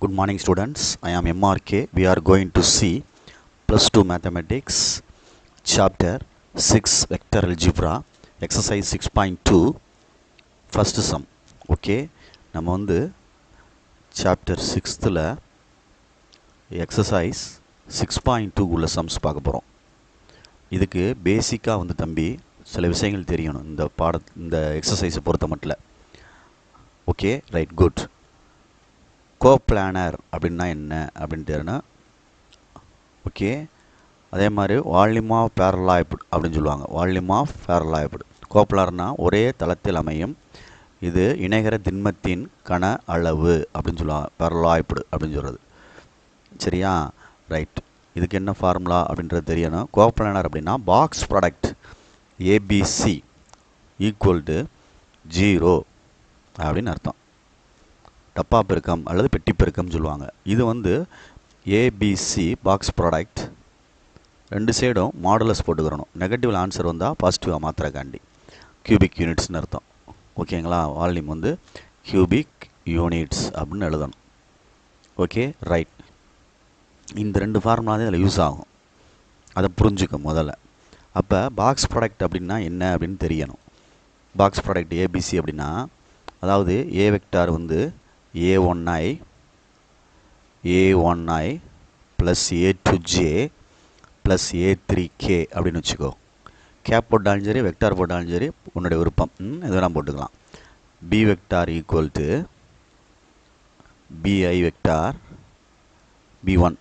Good morning students, I am MRK. We are going to see plus 2 mathematics chapter 6 vector algebra exercise 6.2 first sum. Okay, நம்ம வந்து chapter 6th exercise 6.2 உள்ள sums பார்க்க போகிறோம். இதுக்கு பேசிக்காக வந்து தம்பி சில விஷயங்கள் தெரியணும் இந்த எக்ஸசைஸை பொறுத்த மட்டும். Okay right good. கோப்ளானர் அப்படின்னா என்ன அப்படின்ட்டுனா ஓகே, அதே மாதிரி வால்யூம் ஆஃப் பேரலாய்டு அப்படின்னு சொல்லுவாங்க. வால்யூம் ஆஃப் பேரலாய்டு கோப்ளானர்னா ஒரே தளத்தில் அமையும் இது இணைகர திண்மத்தின் கன அளவு அப்படின்னு சொல்லுவாங்க. பேரலாய்டு அப்படின்னு சொல்கிறது சரியா? ரைட். இதுக்கு என்ன ஃபார்முலா அப்படின்றது தெரியணும். கோப்ளானர் அப்படின்னா box product ABC equal to 0 அப்படின்னு அர்த்தம். டப்பா பெருக்கம் அல்லது பெட்டி பெருக்கம் சொல்லுவாங்க. இது வந்து ஏபிசி பாக்ஸ் ப்ராடக்ட் ரெண்டு சைடும் மாடுலஸ் போட்டுக்கிறணும். நெகட்டிவ் ஆன்சர் வந்தால் பாசிட்டிவாக மாத்திரக்காண்டி கியூபிக் யூனிட்ஸ்னு அர்த்தம். ஓகேங்களா? வால்யூம் வந்து கியூபிக் யூனிட்ஸ் அப்படின்னு எழுதணும். Okay right. இந்த ரெண்டு ஃபார்முலா தான் இதில் யூஸ் ஆகும். அதை புரிஞ்சுக்க முதல்ல. அப்போ பாக்ஸ் ப்ராடக்ட் அப்படின்னா என்ன அப்படின்னு தெரியணும். பாக்ஸ் ப்ராடக்ட் ஏபிசி அப்படின்னா அதாவது ஏ வெக்டார் வந்து a1i plus a2j plus a3k அப்படின்னு வச்சுக்கோ. கேப் போட்டாலும் சரி வெக்டார் போட்டாலும் சரி உன்னுடைய விருப்பம், இதெல்லாம் போட்டுக்கலாம். b vector equal to bi vector b1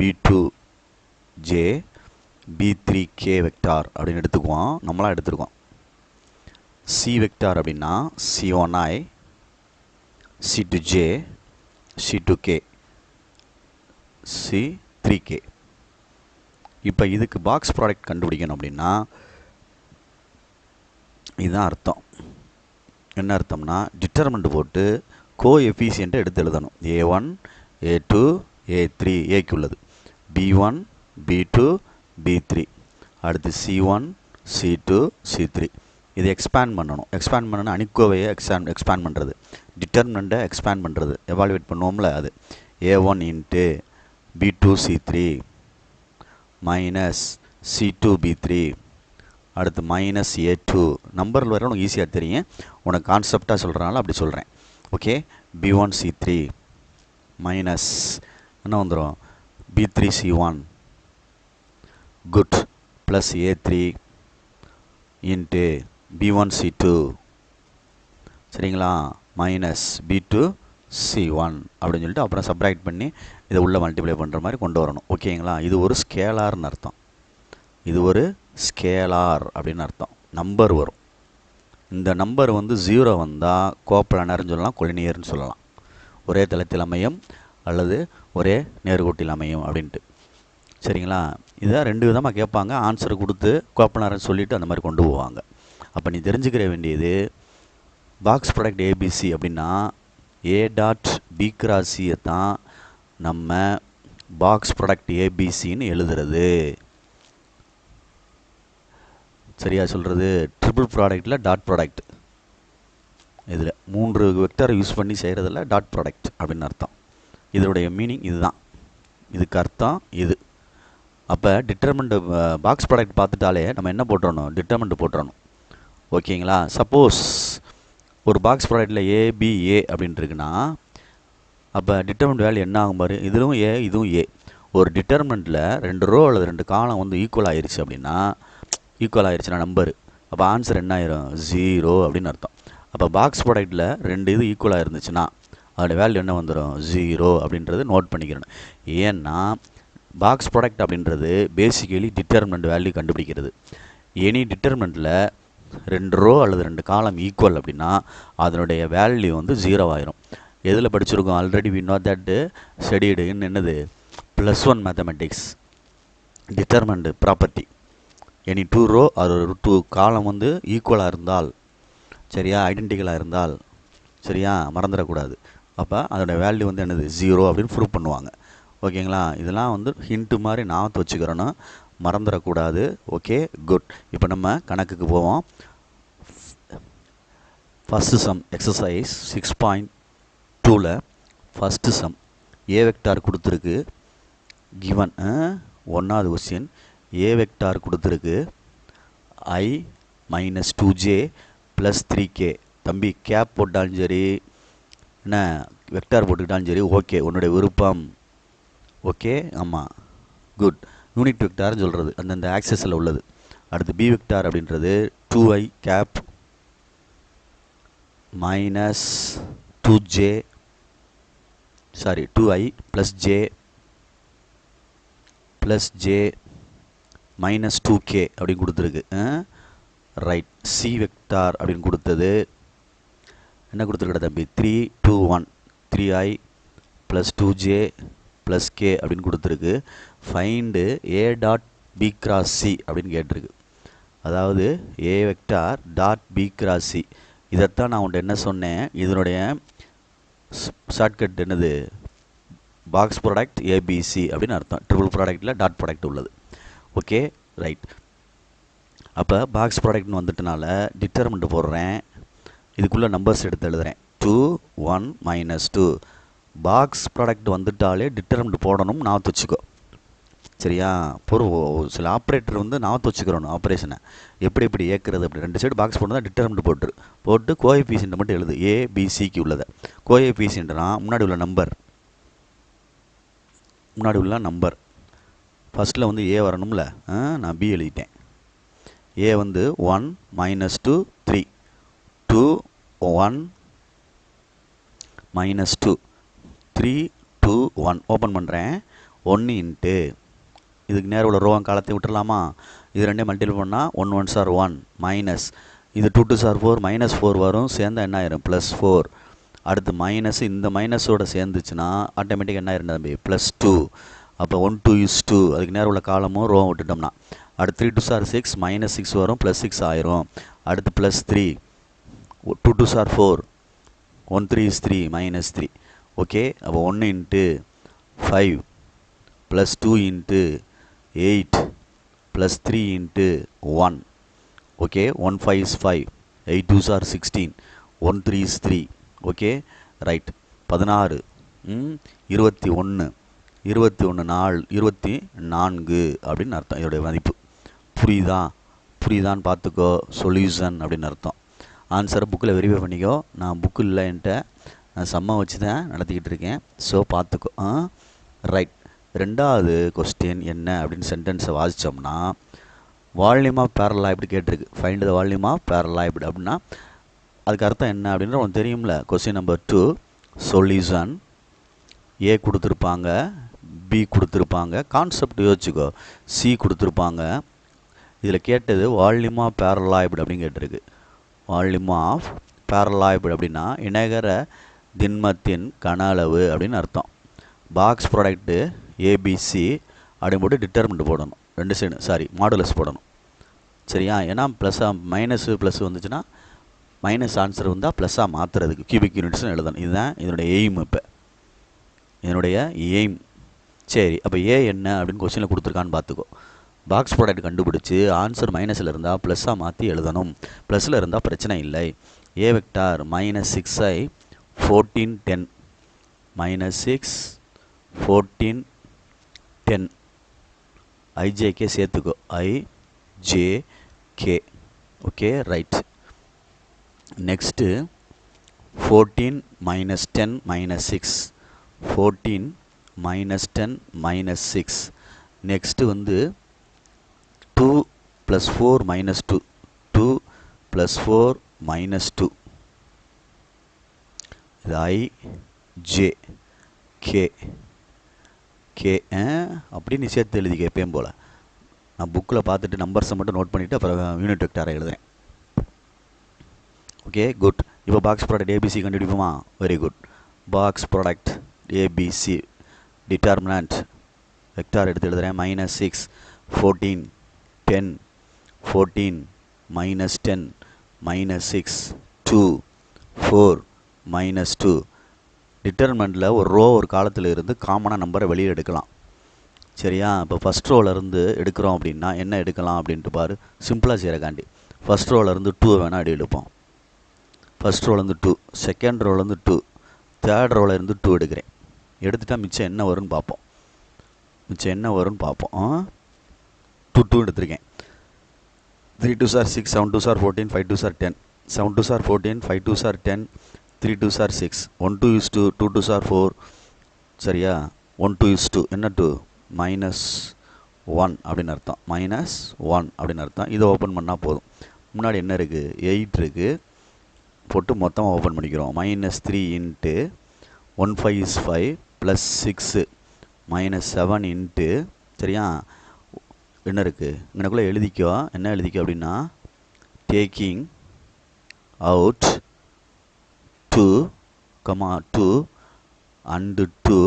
b2j b3k vector அப்படின்னு எடுத்துக்குவோம். நம்மளாம் எடுத்துருக்கோம். c வெக்டார் அப்படின்னா c1i c2j c2k c3k. இப்போ இதுக்கு பாக்ஸ் ப்ராடக்ட் கண்டுபிடிக்கணும் அப்படின்னா இதுதான் அர்த்தம். என்ன அர்த்தம்னா டிட்டர்மெண்ட் போட்டு கோஎஃபிஷியன்ட்டை எடுத்து எழுதணும். a1 a2 a3 ஏக்கு உள்ளது b1 b2 b3 அடுத்து c1 c2 c3. இது எக்ஸ்பேண்ட் பண்ணணும். எக்ஸ்பேண்ட் பண்ணணும் அணிக்கோவையை எக்ஸ்பேண்ட் பண்ணுறது, டிட்டர்மினண்ட்டை எக்ஸ்பேண்ட் பண்ணுறது, எவாலுவேட் பண்ணுவோம்ல அது. a1 into b2 c3 minus c2 b3 அடுத்து மைனஸ் a2. நம்பரில் வர உனக்கு ஈஸியாக தெரியும். உனக்கு கான்செப்டாக சொல்கிறனால அப்படி சொல்கிறேன். ஓகே, b1 c3 மைனஸ் என்ன வந்துடும் b3 c1 good plus a3 into b1 c2 சரிங்களா மைனஸ் b2 c1 அப்படின்னு சொல்லிட்டு அப்புறம் சப்ராக்ட் பண்ணி இதை உள்ளே மல்டிப்ளை பண்ணுற மாதிரி கொண்டு வரணும். ஓகேங்களா? இது ஒரு ஸ்கேலார்னு அர்த்தம். இது ஒரு ஸ்கேலார் அப்படின்னு அர்த்தம். நம்பர் வரும். இந்த நம்பர் வந்து 0 வந்தால் கோப்ளானர்னு சொல்லலாம், கொலினியர்னு சொல்லலாம். ஒரே தளத்தில் அமையும் அல்லது ஒரே நேர்கோட்டில் அமையும் அப்படின்ட்டு. சரிங்களா? இதை ரெண்டு விதமாக கேட்பாங்க. ஆன்சர் கொடுத்து கோப்ளானர்னு சொல்லிவிட்டு அந்த மாதிரி கொண்டு போவாங்க. அப்போ நீ தெரிஞ்சுக்கிற வேண்டியது பாக்ஸ் ப்ராடக்ட் ஏபிசி அப்படின்னா ஏ டாட் பி கிராஸ் சியை தான் நம்ம பாக்ஸ் ப்ராடக்ட் ஏபிசின்னு எழுதுறது. சரியா சொல்கிறது? ட்ரிபிள் ப்ராடக்டில் டாட் ப்ராடக்ட், இதில் 3 வெக்டரை யூஸ் பண்ணி செய்கிறதில்ல டாட் ப்ராடக்ட் அப்படின்னு அர்த்தம். இதனுடைய மீனிங் இதுதான். இதுக்கு அர்த்தம் இது. அப்போ டிட்டர்மெண்ட் பாக்ஸ் ப்ராடக்ட் பார்த்துட்டாலே நம்ம என்ன போட்டுறணும்? டிட்டர்மெண்ட் போட்டுறணும். ஓகேங்களா? சப்போஸ் ஒரு பாக்ஸ் ப்ராடக்டில் ஏபிஏ அப்படின்ட்டு இருக்குன்னா அப்போ டிட்டர்மெண்ட் வேல்யூ என்ன ஆகும் பாரு. இதுவும் ஏ இதுவும் ஏ. ஒரு டிட்டர்மெண்ட்டில் 2 ரோ அல்லது 2 காலம் வந்து ஈக்குவல் ஆயிடுச்சு அப்படின்னா நம்பரு, அப்போ ஆன்சர் என்ன ஆயிரும்? 0 அப்படின்னு அர்த்தம். அப்போ பாக்ஸ் ப்ராடக்டில் 2 இது ஈக்குவலாக இருந்துச்சுன்னா அதோட வேல்யூ என்ன வந்துடும்? 0 அப்படின்றது நோட் பண்ணிக்கிறணும். ஏன்னா பாக்ஸ் ப்ராடக்ட் அப்படின்றது பேசிக்கலி டிட்டர்மெண்ட் வேல்யூ கண்டுபிடிக்கிறது. எனி டிட்டர்மெண்ட்டில் 2 ரோ அல்லது 2 காலம் ஈக்குவல் அப்படின்னா அதனுடைய வேல்யூ வந்து 0 ஆயிரும். எதில் படிச்சிருக்கோம்? Already we know that studied in என்னது +1 mathematics determinant property. Any 2 row அது 2 காலம் வந்து ஈக்குவலாக இருந்தால், சரியா, ஐடென்டிக்கலாக இருந்தால், சரியா, மறந்துடக்கூடாது. அப்போ அதோட வேல்யூ வந்து என்னது? 0 அப்படின்னு ப்ரூவ் பண்ணுவாங்க. ஓகேங்களா? இதெல்லாம் வந்து ஹிண்ட்டு மாதிரி ஞாபகத்தை வச்சுக்கிறணும், மறந்துடக்கூடாது. Okay good. இப்போ நம்ம கணக்குக்கு போவோம். ஃபஸ்ட்டு சம் எக்ஸசைஸ் 6.2ல் ஃபஸ்ட்டு சம் ஏ வெக்டார் கொடுத்துருக்கு கிவன் ஒன்றாவது கொஸ்டின் ஏ வெக்டார் கொடுத்துருக்கு I minus 2j plus 3k. தம்பி கேப் போட்டாலும் சரி என்ன வெக்டார் போட்டுக்கிட்டாலும் சரி ஓகே, உன்னுடைய விருப்பம். ஓகே, ஆமாம், குட். யூனிட் வெக்டார்னு சொல்கிறது அந்தந்த ஆக்சஸில் உள்ளது. அடுத்து பி வெக்டார் அப்படின்றது 2i gap minus 2i plus J minus 2k அப்படின்னு கொடுத்துருக்கு. ரைட். சி வெக்டார் அப்படின்னு கொடுத்தது என்ன கொடுத்துருக்கடா தம்பி? 3 2 1 3i plus 2j plus k அப்படின்னு கொடுத்துருக்கு. Find a dot B cross C அப்படின்னு கேட்டிருக்கு. அதாவது ஏ vector dot B cross c. இதைத்தான் நான் உன்ட்ட என்ன சொன்னேன், இதனுடைய ஷார்ட்கட் என்னது? பாக்ஸ் ப்ராடக்ட் ஏபிசி அப்படின்னு அர்த்தம். ட்ரிபிள் ப்ராடக்டில் டாட் ப்ராடக்ட் உள்ளது. Okay, right. அப்போ பாக்ஸ் ப்ராடக்ட்னு வந்துட்டனால டிட்டர்மெண்ட் போடுறேன், இதுக்குள்ளே நம்பர்ஸ் எடுத்து எழுதுகிறேன். 2 1 மைனஸ் 2. பாக்ஸ் ப்ராடக்ட் வந்துட்டாலே டிட்டர்மெண்ட் போடணும், நான் வச்சுக்கோ. சரியா? சில ஆப்ரேட்டர் வந்து நான் வச்சுக்கிறோம் ஆப்ரேஷனை எப்படி ஏற்கிறது. அப்படி 2 சைடு பாக்ஸ் போட்டு தான் டிட்டர்மெண்ட் போட்டு கோஎஃபிஷியன்ட் மட்டும் எழுது. ஏபிசிக்கு உள்ளதை கோஎஃபிஷியன்ட்னா முன்னாடி உள்ள நம்பர் ஃபஸ்ட்டில் வந்து ஏ வரணும்ல, நான் பி எழுதிட்டேன். ஏ வந்து 1 மைனஸ் 2 3 2 1 மைனஸ் 2 3 2 1 ஓப்பன் பண்ணுறேன். 1 இன்ட்டு இதுக்கு நேரம் உள்ள ரோவன் காலத்தை விட்டுடலாமா? இது ரெண்டே மல்டிபிள் பண்ணால் 1 1s are 1 மைனஸ் இது 2 2s are 4 மைனஸ் 4 வரும். சேர்ந்தால் என்ன ஆயிரும்? ப்ளஸ் 4. அடுத்து மைனஸ் இந்த மைனஸோடு சேர்ந்துச்சுன்னா ஆட்டோமேட்டிக்காக என்ன ஆயிரும் தம்பி? ப்ளஸ் 2. அப்போ 1 2 is 2. அதுக்கு நேரம் உள்ள காலமும் ரோவன் விட்டுட்டோம்னா அடுத்து 3 2s are 6 மைனஸ் 6 வரும், ப்ளஸ் 6 ஆயிரும். அடுத்து plus 3 2 2s are 4 1 3 is 3 minus 3. Okay, அப்போ 1 இன்ட்டு 5 ப்ளஸ் 2 இன்ட்டு 8 ப்ளஸ் 3 இன்ட்டு 1. Okay, 1 5 is 5 8 2s are 16 1 3 is 3. Okay, right. 16 21 24 அப்படின்னு அர்த்தம் இதோடைய மதிப்பு. புரியுதான்னு பார்த்துக்கோ. சொல்யூஷன் அப்படின்னு அர்த்தம். ஆன்சரை புக்கில் வெரிஃபை பண்ணிக்கோ. நான் புக்கு இல்லை என்கிட்ட, நான் சம்மா வச்சு தான் நடத்திக்கிட்டு இருக்கேன். ஸோ பார்த்துக்கோ. ரைட். ரெண்டாவது கொஸ்டின் என்ன அப்படின்னு சென்டென்ஸை வாசித்தோம்னா, வால்யூம் ஆஃப் பேரலாய்டு கேட்டிருக்கு. ஃபைண்ட் த வால்யூம் ஆஃப் பேரலாய்டு அப்படின்னா அதுக்கு அர்த்தம் என்ன அப்படின்ற உனக்கு தெரியும்ல. Question number 2 solution. ஏ கொடுத்துருப்பாங்க, பி கொடுத்துருப்பாங்க, கான்செப்ட் யோசிச்சுக்கோ. சி கொடுத்துருப்பாங்க. இதில் கேட்டது வால்யூம் ஆஃப் பேரலாய்டு அப்படின்னு கேட்டிருக்கு. வால்யூம் ஆஃப் பேரலாய்டு அப்படின்னா இணைகர திண்மத்தின் கன அளவு அப்படின்னு அர்த்தம். பாக்ஸ் ப்ராடக்ட்டு ஏபிசி அப்படின்னு போட்டு டிட்டர்மெண்ட் போடணும். 2 சைடு மாடுலஸ் போடணும். சரியா? ஏன்னா ப்ளஸ்ஸாக மைனஸு ப்ளஸ் வந்துச்சுன்னா மைனஸ் ஆன்சர் வந்தால் ப்ளஸ்ஸாக மாற்றுறதுக்கு கியூபிக் யூனிட்ஸ்னு எழுதணும். இதுதான் இதனுடைய எய்ம். இப்போ இதனுடைய எய்ம். சரி, அப்போ ஏ என்ன அப்படின்னு கொஸ்டினில் கொடுத்துருக்கான்னு பார்த்துக்கோ. பாக்ஸ் ப்ராடக்ட் கண்டுபிடிச்சி ஆன்சர் மைனஸில் இருந்தால் ப்ளஸ்ஸாக மாற்றி எழுதணும். ப்ளஸில் இருந்தால் பிரச்சனை இல்லை. ஏ vector minus 6i 14 10 minus 6 14 10 i j k சேர்த்துக்கோ. I j k. Okay, right. Next 14 minus 10 minus 6 14 minus 10 minus 6. Next வந்து 2 ப்ளஸ் 4 மைனஸ் 2 2 ப்ளஸ் 4 மைனஸ் 2. இது ஐஜேகே அப்படி நீ சேர்த்து எழுதிக்க எப்பயும் போல். நான் புக்கில் பார்த்துட்டு நம்பர்ஸை மட்டும் நோட் பண்ணிவிட்டு அப்புறம் யூனிட் வெக்டாரை எழுதுறேன். Okay, good. இப்போ பாக்ஸ் ப்ராடக்ட் ஏபிசி கண்டுபிடிப்போமா? Very good. Box product a b c determinant vector எடுத்து எழுதுகிறேன். Minus 6 14 10 14 minus 10 minus 6 2 4 minus 2. டிட்டர்மெண்ட்டில் ஒரு ரோ ஒரு காலத்தில் இருந்து காமனாக நம்பரை வெளியே எடுக்கலாம். சரியா? இப்போ ஃபஸ்ட் ரோலேருந்து எடுக்கிறோம் அப்படின்னா என்ன எடுக்கலாம் அப்படின்ட்டு பாரு. சிம்பிளாக செய்கிறக்காண்டி ஃபஸ்ட் ரோலேருந்து 2 வேணால் அடி எடுப்போம். ஃபஸ்ட் ரோலேருந்து 2, செகண்ட் ரோலேருந்து 2, தேர்ட் ரோலேருந்து 2 எடுக்கிறேன். எடுத்துட்டா மிச்சம் என்ன வரும்னு பார்ப்போம். மிச்சம் என்ன வரும்னு பார்ப்போம். 2 2 எடுத்திருக்கேன். 3 2s are 6, 7 2s are 14, 5 2s are 10. 7 2s are 14, 5 2s are 10, 3 2s are 6. 1 2 is 2, 2 2s are 4. சரியா? 1 2 is 2. என்ன 2? -1 அப்படின்னு அர்த்தம். -1 அப்படின்னு அர்த்தம். இதை ஓப்பன் பண்ணால் போதும். முன்னாடி என்ன இருக்குது? 8 இருக்குது. போட்டு மொத்தமாக ஓப்பன் பண்ணிக்கிறோம். -3 இன்ட்டு 1 5 is 5 ப்ளஸ் 6 -7 இன்ட்டு சரியா என்ன இருக்குது இங்கனக்குள்ளே எழுதிக்கோ. என்ன எழுதிக்கோ அப்படின்னா taking out 2, 2 and 2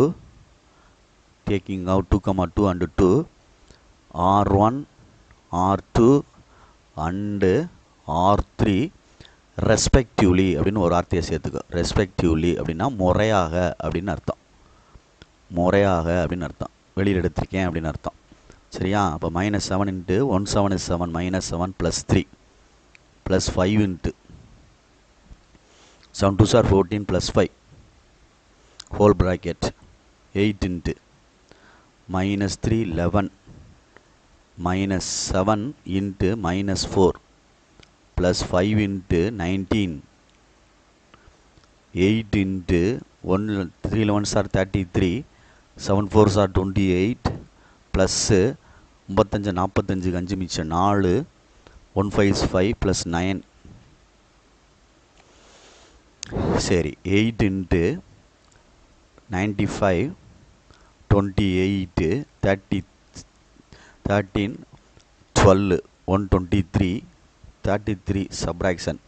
taking out 2, 2 and 2 R1 R2 and R3 respectively அப்படின்னு ஒரு வார்த்தையை சேர்த்துக்கோ. ரெஸ்பெக்டிவ்லி அப்படின்னா முறையாக அப்படின்னு அர்த்தம். முறையாக அப்படின்னு அர்த்தம். வெளியில் எடுத்திருக்கேன் அப்படின்னு அர்த்தம். சரியா? அப்போ -7 into 1 7 is 7 -7 plus 3 plus 5 into 7 2s are 14 plus 5 whole bracket 8 into -3 11 -7 into -4 plus 5 into 19 8 into 1 3 11s are 33 7 4s are 28 plus 35 45 5 மிச்சம் 4 1 5 is 5 ப்ளஸ் 9 சரி 8 இன்ட்டு 95 28 30 13 12 123 33 சப்ராக்ஷன்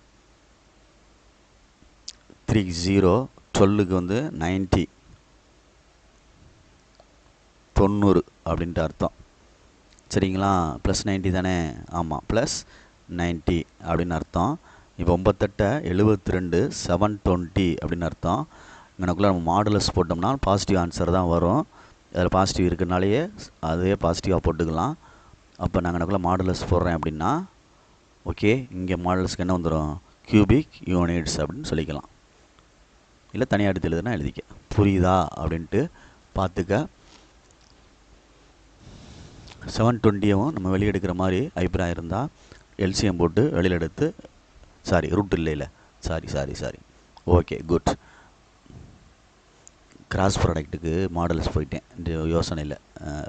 3 0 12க்கு வந்து 90 அப்படின்ட்டு அர்த்தம். சரிங்களா? ப்ளஸ் 90 தானே? ஆமாம், ப்ளஸ் 90 அப்படின்னு அர்த்தம். இப்போ 98 72 720 அப்படின்னு அர்த்தம். இங்கனக்குள்ளே நம்ம மாடுலஸ் போட்டோம்னா பாசிட்டிவ் ஆன்சர் தான் வரும். அதில் பாசிட்டிவ் இருக்கிறனாலேயே அதுவே பாசிட்டிவாக போட்டுக்கலாம். அப்போ நான் இங்கனக்குள்ளே மாடுலஸ் போடுறேன் அப்படின்னா ஓகே, இங்கே மாடுலஸ்க்கு என்ன வந்துடும்? கியூபிக் யூனிட்ஸ் அப்படின்னு சொல்லிக்கலாம். இல்லை தனியாக எடுத்து எழுதுனா எழுதிக்க. புரியுதா அப்படின்ட்டு பார்த்துக்க. 720யும் நம்ம வெளியே எடுக்கிற மாதிரி அபிப்பிராயம் இருந்தால் எல்சிஎம் போட்டு வெளியில் எடுத்து ரூட் இல்லை சாரி ஓகே குட். கிராஸ் ப்ராடக்ட்டுக்கு மாடல்ஸ் போயிட்டேன், இந்த யோசனை இல்லை.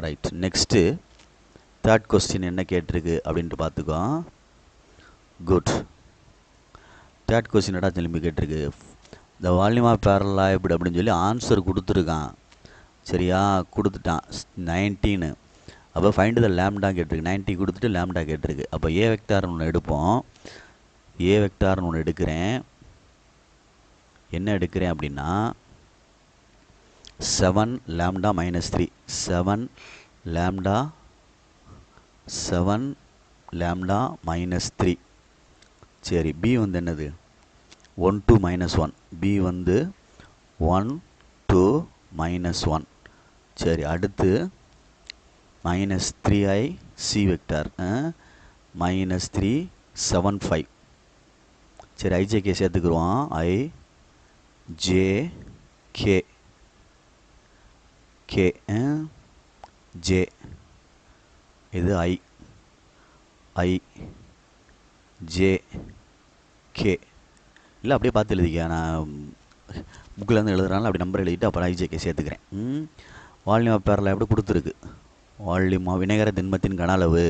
ரைட், நெக்ஸ்ட்டு தேர்ட் கொஸ்டின் என்ன கேட்டிருக்கு அப்படின்ட்டு பார்த்துக்கோ. குட். தேர்ட் கொஸ்டின் என்னடா திரும்பி கேட்டிருக்கு? இந்த வால்யூம் ஆஃப் பேரலாய்டு அப்படின்னு சொல்லி ஆன்சர் கொடுத்துருக்கான். சரியா? கொடுத்துட்டான் 19. அப்போ ஃபைண்ட் த லேம்டா கேட்டிருக்கு. 90 கொடுத்துட்டு லேம்டா கேட்டிருக்கு. அப்போ ஏ வெக்டார்னு ஒன்று எடுப்போம். ஏ வெக்டார்னு ஒன்று எடுக்கிறேன். என்ன எடுக்கிறேன் அப்படின்னா 7 லேம்டா -3 7 லேம்டா -3. சரி, பி வந்து என்னது? 1 2 -1. பி வந்து 1 2 -1. சரி, அடுத்து -3i சி வெக்டார் -3 7 5. சரி, ஐஜேகே சேர்த்துக்குருவோம். ஐஜேகே கே ஜே இது ஐ ஜே கே இல்லை அப்படியே பார்த்து எழுதிக்க. நான் புக்கில் இருந்து எழுதுறாங்க, அப்படி நம்பர் எழுதிட்டு அப்புறம் ஐஜேகே சேர்த்துக்கிறேன். வால்யூம் ஆஃப் பேரலாய்டு கொடுத்துருக்கு. வால்யூம் ஆஃப் வினைகர திண்மத்தின் கன அளவு.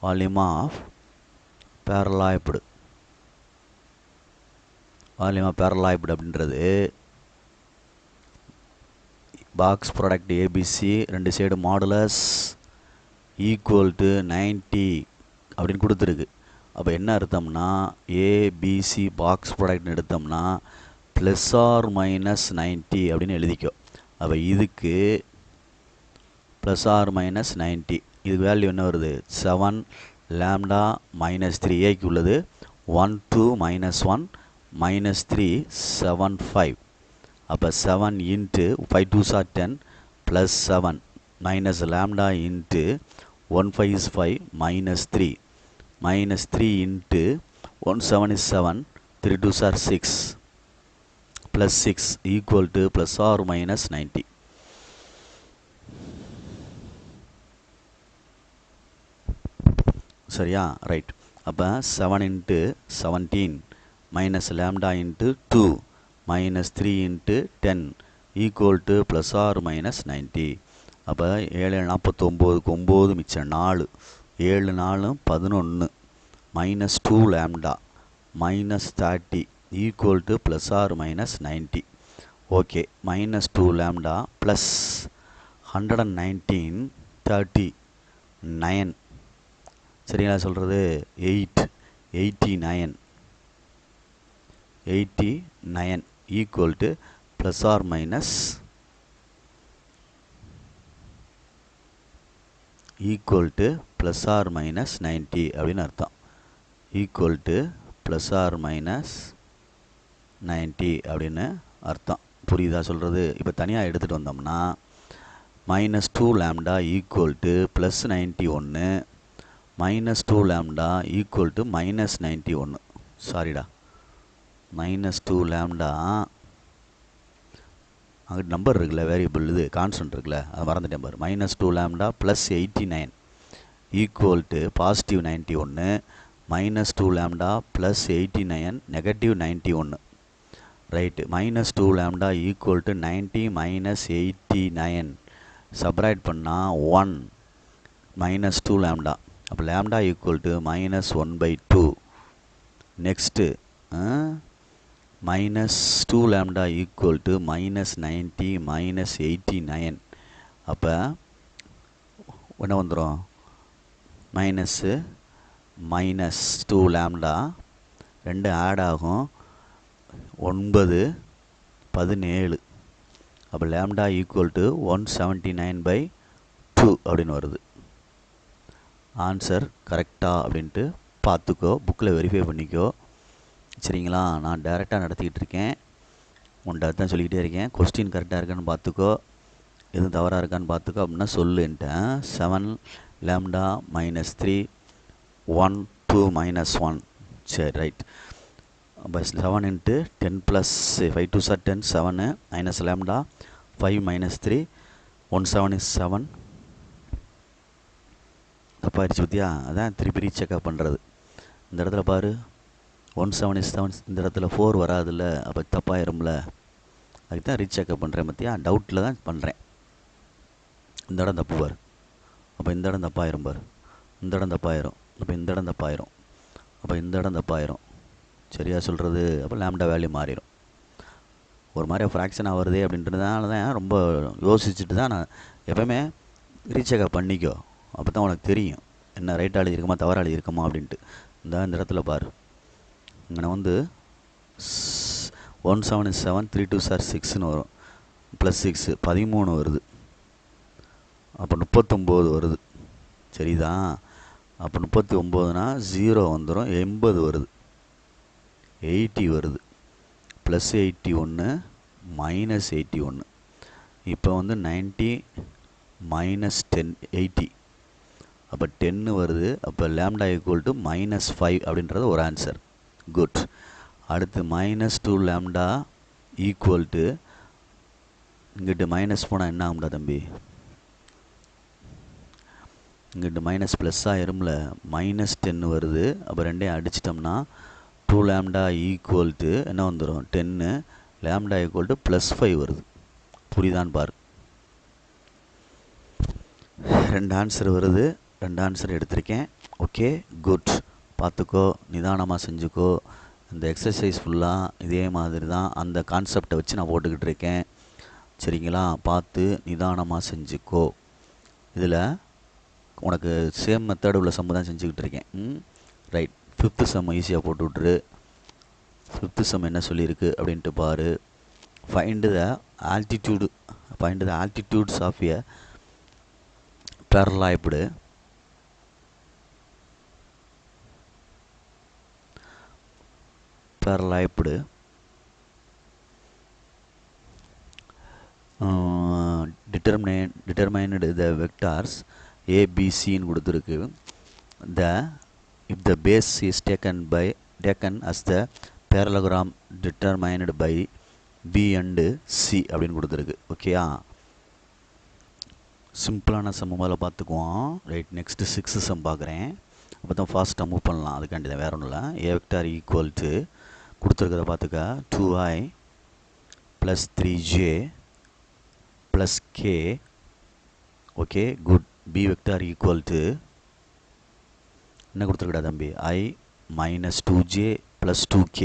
வால்யூம் ஆஃப் பேரலாய்டு அப்படின்றது box product ABC 2 side modulus equal to 90 அப்படின்னு கொடுத்துருக்கு. அப்போ என்ன அர்த்தம்னா ஏபிசி பாக்ஸ் ப்ராடக்ட்னு எடுத்தோம்னா ப்ளஸ் ஆர் மைனஸ் 90 அப்படின்னு எழுதிக்கோ. அப்போ இதுக்கு ப்ளஸ் ஆர் மைனஸ் 90, இதுக்கு வேல்யூ என்ன வருது? 7 லேம்டா -3 ஏக்கு உள்ளது 1 2 -1 -3 7 5. அப்போ 7 into 5 2s are 10 plus 7 minus lambda into 1 5 is 5 -3 -3 இன்ட்டு 1 7 is 7 3 2s are 6 plus 6 equal to plus R minus 90. சரியா? ரைட். அப்போ 7 into 17 minus lambda into 2 minus 3 into 10 equal to plus R minus 90. அப்போ 7 49க்கு 9 மிச்சம் 4 7 4 11 minus 2 lambda minus 30 equal to plus R minus 90. Okay, minus 2 lambda plus 119 39. சரிங்களா சொல்கிறது? 89 equal to plus R minus plus R minus 90 அப்படின்னு அர்த்தம். Equal to plus R minus 90 அப்படின்னு அர்த்தம். புரியுதா சொல்கிறது? இப்போ தனியாக எடுத்துகிட்டு வந்தோம்னா minus 2 lambda equal to plus 91 minus 2 lambda equal to minus 91. சாரிடா, மைனஸ் 2 லேம்டா அங்கே நம்பர் இருக்குல்ல, வேரியபிள் இது கான்ஸ்டன்ட் இருக்குல்ல, அது மறந்துட்டேன் பாரு. Minus 2 lambda plus 89 equal to positive 91 minus 2 lambda plus 89 negative 91. Right. Minus 2 lambda equal to 90 minus 89 subtract பண்ணால் 1 minus 2 lambda. அப்போ lambda equal to minus 1/2. Next minus 2 lambda equal to minus 90 minus 89. அப்போ என்ன வந்துடும்? Minus 2 lambda ரெண்டு add ஆகும் 9 17. அப்போ lambda equal to 179/2 அப்படின்னு வருது. ஆன்சர் கரெக்டா அப்படின்ட்டு பார்த்துக்கோ, புக்கில் வெரிஃபை பண்ணிக்கோ. சரிங்களா? நான் டைரெக்டாக நடத்திக்கிட்டு இருக்கேன், உன்ட்ட தான் சொல்லிக்கிட்டே இருக்கேன். கொஸ்டின் கரெக்டாக இருக்கான்னு பார்த்துக்கோ, எதுவும் தவறாக இருக்கான்னு பார்த்துக்கோ அப்படின்னா சொல்லுன்ட்டேன். 7 லேம்டா மைனஸ் 3 1 2 மைனஸ் 1. சரி, ரைட். அப்போ 7 into 10 plus 5 2 sir 10 7 minus lambda 5 minus 3 1 7 is 7. தப்பாகிடுச்சு பற்றியா? அதான் திருப்பி ரீசெக்அப் பண்ணுறது. இந்த இடத்துல பாரு 1 7 is 7, இந்த இடத்துல 4 வராதுல்ல, அப்போ தப்பாயிரும்ல. அதுக்கு தான் ரீசெக்அப் பண்ணுறேன் பற்றியா? டவுட்டில் தான் பண்ணுறேன். இந்த இடம் தப்பு பாரு, அப்போ இந்த இடம் தப்பாயிரும் பாரு, இந்த இடம் தப்பாயிரும், அப்போ இந்த இடம் தப்பாயிரும், அப்போ இந்த இடம் தப்பாயிரும். சரியா சொல்கிறது? அப்போ லேம்டா வேல்யூ மாறிடும். ஒரு மாதிரி ஃப்ராக்ஷனாக வருது அப்படின்றதுனால தான் ரொம்ப யோசிச்சுட்டு தான் நான் எப்போவுமே ரீசெக்அப் பண்ணிக்கோ, அப்போ தான் உனக்கு தெரியும் என்ன ரைட்டாக எழுதியிருக்குமா தவறாக எழுதியிருக்குமா அப்படின்ட்டு. இந்த இடத்துல பாரு, இங்கே வந்து 1 7 is 7 3 2 சார் 6ன்னு வரும், ப்ளஸ் 6 13 வருது, அப்போ 39 வருது. சரிதான்? அப்போ 39னா 0 வந்துடும், 80 வருது, 80 வருது, ப்ளஸ் 81 மைனஸ் 81. இப்போ வந்து 90 மைனஸ் 10 80, அப்போ 10 வருது. அப்போ லேம்டா ஈக்குவல் டு மைனஸ் 5 அப்படின்றது ஒரு ஆன்சர். குட். அடுத்து மைனஸ் 2 லேம்டா ஈக்குவல் டு, இங்கிட்டு மைனஸ் போனால் என்ன ஆகும்டா தம்பி? இங்கிட்டு மைனஸ் ப்ளஸ் ஆயிரும்ல, மைனஸ் 10 வருது. அப்போ ரெண்டையும் அடிச்சிட்டோம்னா 2 லேம்டா ஈக்குவல் டு என்ன வந்துடும்? 10 லேம்டா ஈக்குவல் டு ப்ளஸ் 5 வருது. புரியுதான்னு பாரு. 2 ஆன்சர் வருது, 2 ஆன்சர் எடுத்திருக்கேன். Okay, good. பார்த்துக்கோ, நிதானமாக செஞ்சுக்கோ. இந்த எக்ஸசைஸ் ஃபுல்லாக இதே மாதிரி தான், அந்த கான்செப்டை வச்சு நான் போட்டுக்கிட்டு இருக்கேன். சரிங்களா? பார்த்து நிதானமாக செஞ்சுக்கோ. இதில் உனக்கு சேம் மெத்தட் உள்ள சம்மு தான் செஞ்சுக்கிட்டு இருக்கேன். ரைட். 5th சம் ஈஸியாக போட்டு விட்ரு. 5th சம் என்ன சொல்லியிருக்கு அப்படின்ட்டு பாரு. Find the altitudes of a paralleloped determined the vectors a b c ன்னு கொடுத்துருக்கு. If the base is taken as the parallelogram determined by b and c அப்படின்னு கொடுத்துருக்கு. ஓகேயா? சிம்பிளான சம் முதல்ல பார்த்துக்குவோம். ரைட். நெக்ஸ்ட்டு 6th சம் பார்க்குறேன். அப்போ தான் ஃபாஸ்ட்டாக மூவ் பண்ணலாம். அதுக்காண்டி தான், வேறு ஒன்றும் இல்லை. ஏ வெக்டார் ஈக்குவல் டு கொடுத்துருக்கிறத பார்த்துக்க 2i plus 3j plus k. Okay good. B vector equal to என்ன கொடுத்துருக்கடா தம்பி, i minus 2j plus 2k.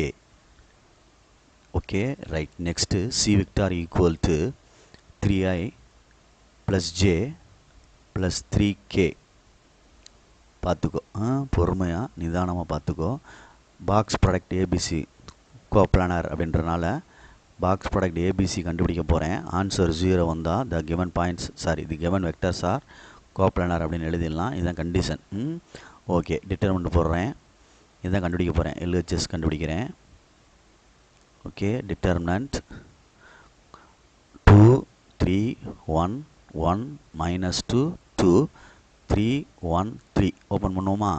Okay right. Next C vector equal to 3i plus j plus 3k. பார்த்துக்கோ, பொறுமையாக நிதானமாக பார்த்துக்கோ. Box product ABC coplanar அப்படின்றனால box product ABC கண்டுபிடிக்க போகிறேன். ஆன்சர் 0 வந்தால் the given points the given vectors are coplanar அப்படின்னு எழுதிடலாம். இதுதான் கண்டிஷன். ஓகே, டிட்டர்மெண்ட் போடுறேன். இதுதான் கண்டுபிடிக்க போகிறேன். எல்ஹெச்எஸ் கண்டுபிடிக்கிறேன். Okay, determinant 2 3 1 1 minus 2 2 3 1 3. ஓப்பன் பண்ணுவோமா?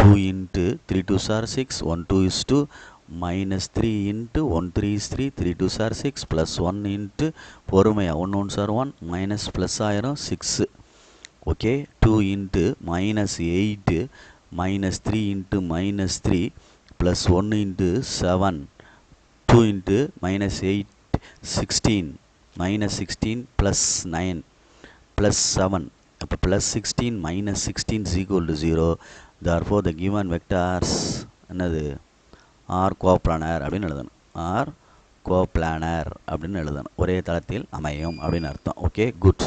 2 into 3 2s are 6 1 2 is 2 minus 3 into 1 3 is 3 3 2s are 6 plus 1 into பொறுமையா 1 1s are 1 minus plus ஆயிரும் 6. Okay, 2 into minus 8 minus 3 into minus 3 plus 1 into 7 2 into minus 8 16 minus 16 plus 9 plus 7. அப்போ plus 16 minus 16 is equal to 0. therefore the given vectors என்னது R coplanar அப்படின்னு எழுதணும். R coplanar அப்படின்னு எழுதணும். ஒரே தளத்தில் அமையும் அப்படின்னு அர்த்தம். Okay good.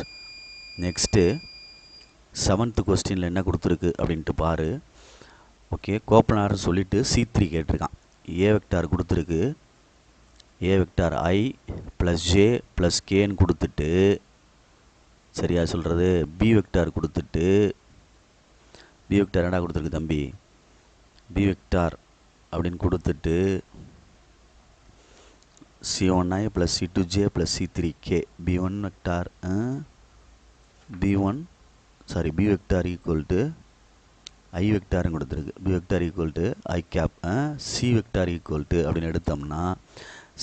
நெக்ஸ்ட்டு 7th கொஸ்டினில் என்ன கொடுத்துருக்கு அப்படின்ட்டு பாரு. ஓகே, கோப்ளானர் சொல்லிவிட்டு C3 கேட்டிருக்கான். ஏ வெக்டார் கொடுத்துருக்கு. A vector i plus j plus கேன்னு கொடுத்துட்டு, சரியா சொல்கிறது, பி வெக்டார் கொடுத்துட்டு, பி வெக்டார் என்ன கொடுத்துருக்கு தம்பி, பி வெக்டார் அப்படின்னு கொடுத்துட்டு C1i plus C2j plus C3k B1 vector B vector equal to i வெக்டார்னு கொடுத்துருக்கு. B vector equal to i cap. C vector equal to அப்படின்னு எடுத்தோம்னா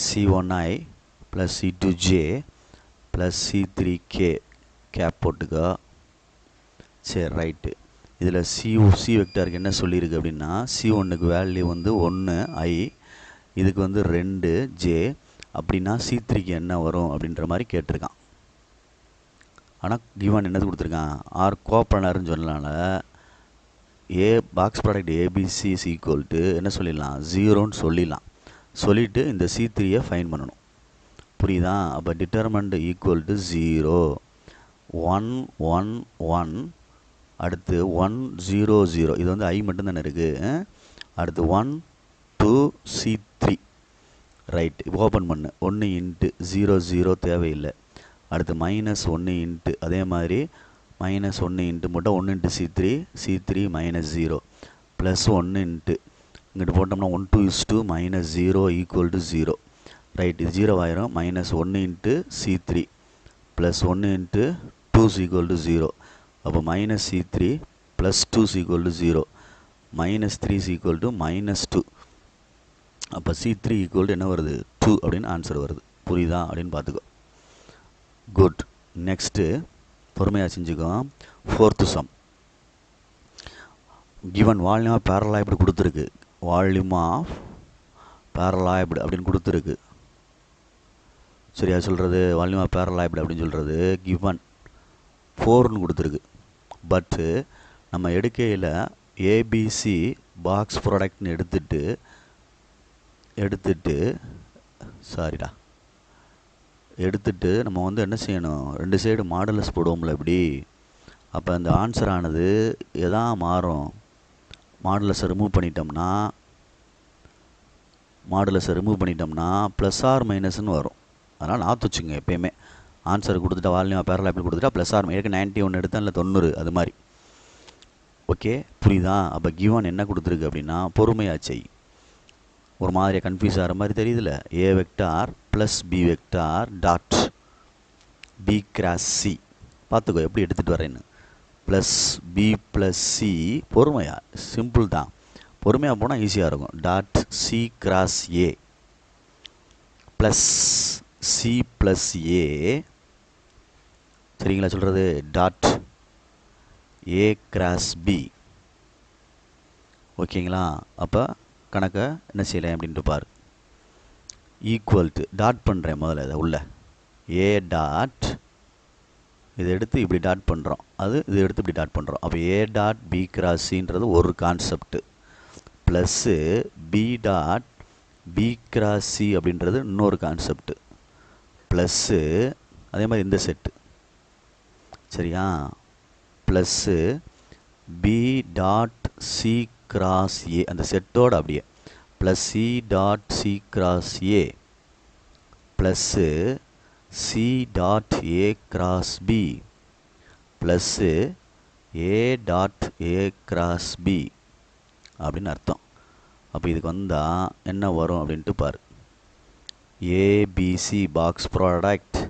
C1i plus C2j plus C3k gap போட்டுக்கோ. சரி ரைட்டு. இதில் C வெக்டாருக்கு என்ன சொல்லியிருக்கு அப்படின்னா, C1க்கு வேல்யூ வந்து 1 i, இதுக்கு வந்து 2 j, அப்படின்னா C3க்கு என்ன வரும் அப்படின்ற மாதிரி கேட்டிருக்கான். ஆனால் கிவன் என்னது கொடுத்துருக்கான், ஆர் கோப்ளானர்னு சொல்லனால a box product a b c is equal to என்ன சொல்லிடலாம், 0ன்னு சொல்லிடலாம். சொல்லிவிட்டு இந்த C3யை ஃபைன் பண்ணணும். புரியுதா? அப்போ டிட்டர்மெண்ட் ஈக்குவல் டு 0 1 1 1 அடுத்து 1 0 0. இது வந்து ஐ மட்டும்தானே இருக்குது. அடுத்து 1 2 C3 ரைட். ஓப்பன் பண்ணு. 1 இன்ட்டு 0 0 தேவையில்லை. அடுத்து மைனஸ் 1 இன்ட்டு அதே மாதிரி மைனஸ் 1 இன்ட்டு மட்டும் 1 into C3 minus 0 plus 1 into இங்கிட்டு போட்டோம்னா 1 2 is 2 minus 0 equal to 0. Right, இது 0 ஆயிரும். Minus 1 into C3 plus 1 into 2 is equal to 0. அப்போ minus C3 plus 2 is equal to 0. Minus 3 is equal to minus 2. அப்போ C3 equal to என்ன வருது, 2 அப்படின்னு answer வருது. புரியுதா அப்படின்னு பார்த்துக்கோ. குட். நெக்ஸ்ட்டு பொறுமையாக செஞ்சுக்கோ. 4th sum. Given volume of பேரலாய்டு கொடுத்துருக்கு. வால்யூம் ஆஃப் பேரலாய்டு அப்படின்னு கொடுத்துருக்கு. சரியா சொல்கிறது, வால்யூம் ஆஃப் பேரலாய்டு அப்படின்னு சொல்கிறது கிவன் 4ன்னு கொடுத்துருக்கு. பட்டு நம்ம எடுக்கையில் ஏபிசி பாக்ஸ் ப்ராடக்ட்னு எடுத்துட்டு நம்ம வந்து என்ன செய்யணும், 2 சைடு மாடுலஸ் போடுவோம்ல இப்படி. அப்போ அந்த ஆன்சர் ஆனது எதான் மாறும், மாடுலஸை ரிமூவ் பண்ணிட்டோம்னா ப்ளஸ் ஆர் மைனஸ்ன்னு வரும். அதனால் நாற்று வச்சுங்க எப்போயுமே. ஆன்சர் கொடுத்துட்டா வால்யூம் பேரலாய்டு கொடுத்துட்டா ப்ளஸ் ஆர் மைனஸ் 91 எடுத்தேன் இல்லை 90 அது மாதிரி. ஓகே புரியுதா? அப்போ கிவன் என்ன கொடுத்துருக்கு அப்படின்னா, பொறுமையாக செய். ஒரு மாதிரியாக கன்ஃபியூஸ் ஆகிற மாதிரி தெரியுதுல்ல. A vector plus b vector dot B cross c. பார்த்துக்கோ எப்படி எடுத்துகிட்டு வரேன்னு. Plus b plus c. பொறுமையாக, சிம்பிள் தான். பொறுமையாக போனால் ஈஸியாக இருக்கும். Dot C cross a plus c plus a. சரிங்களா சொல்கிறது? டாட் ஏ கிராஸ் பி ஓகேங்களா? அப்போ கணக்கை என்ன செய்யலாம் அப்படின்ட்டு பாரு. ஈக்குவல் டு டாட் பண்ணுறேன் முதல்ல இதை உள்ள ஏ டாட் இதை எடுத்து இப்படி டாட் பண்ணுறோம், இது எடுத்து இப்படி டாட் பண்ணுறோம். அப்போ ஏ டாட் பி கிராஸ் சின்றது ஒரு concept, plus B dot B cross C அப்படின்றது இன்னொரு கான்செப்ட், ப்ளஸ்ஸு அதே மாதிரி இந்த செட்டு சரியா, plus B dot C cross A அந்த செட்டோடு அப்படியே plus C dot C cross A plus C dot A cross B plus A dot A cross B அப்படின்னு அர்த்தம். அப்போ இதுக்கு வந்தால் என்ன வரும் அப்படின்ட்டு பாரு. ABC box product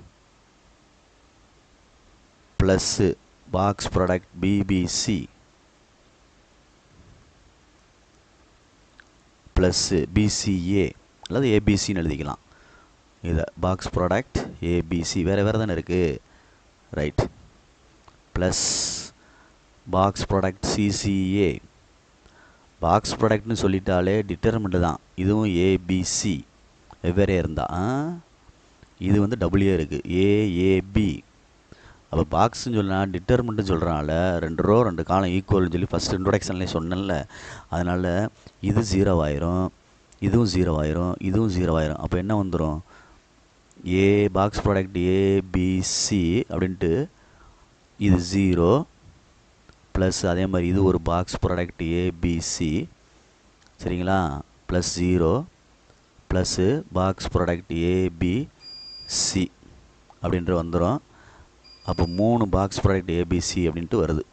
plus box product BBC plus PCA அல்லது ஏபிசின்னு எழுதிக்கலாம். இதை பாக்ஸ் ப்ராடக்ட் ஏபிசி வேறு தானே இருக்குது, right, plus box product c c a. Box ப்ராடக்ட்னு சொல்லிட்டாலே டிட்டர்மெண்ட் தான், இதுவும் ஏபிசி வெவ்வேறே இருந்தால் இது வந்து டபுள்யூ இருக்குது ஏஏபி. அப்போ பாக்ஸ்ன்னு சொன்னால் டிட்டர்மெண்ட்னு சொல்கிறனால 2 ரோ 2 காலம் ஈக்குவல்னு சொல்லி ஃபஸ்ட் இன்ட்ரோடக்ஷன்லேயே சொன்னேன்ல, அதனால் இது 0 ஆயிரும், இதுவும் 0 ஆயிரும், இதுவும் 0 ஆயிரும். அப்போ என்ன வந்துடும், ஏ பாக்ஸ் ப்ராடக்ட் ஏபிசி அப்படின்ட்டு இது 0 ப்ளஸ் அதே மாதிரி இது ஒரு பாக்ஸ் ப்ராடக்ட் ஏபிசி சரிங்களா, plus 0 plus box product ABC அப்படின்ட்டு வந்துடும். அப்போ 3 பாக்ஸ் ப்ராடக்ட் ஏபிசி அப்படின்ட்டு வருது,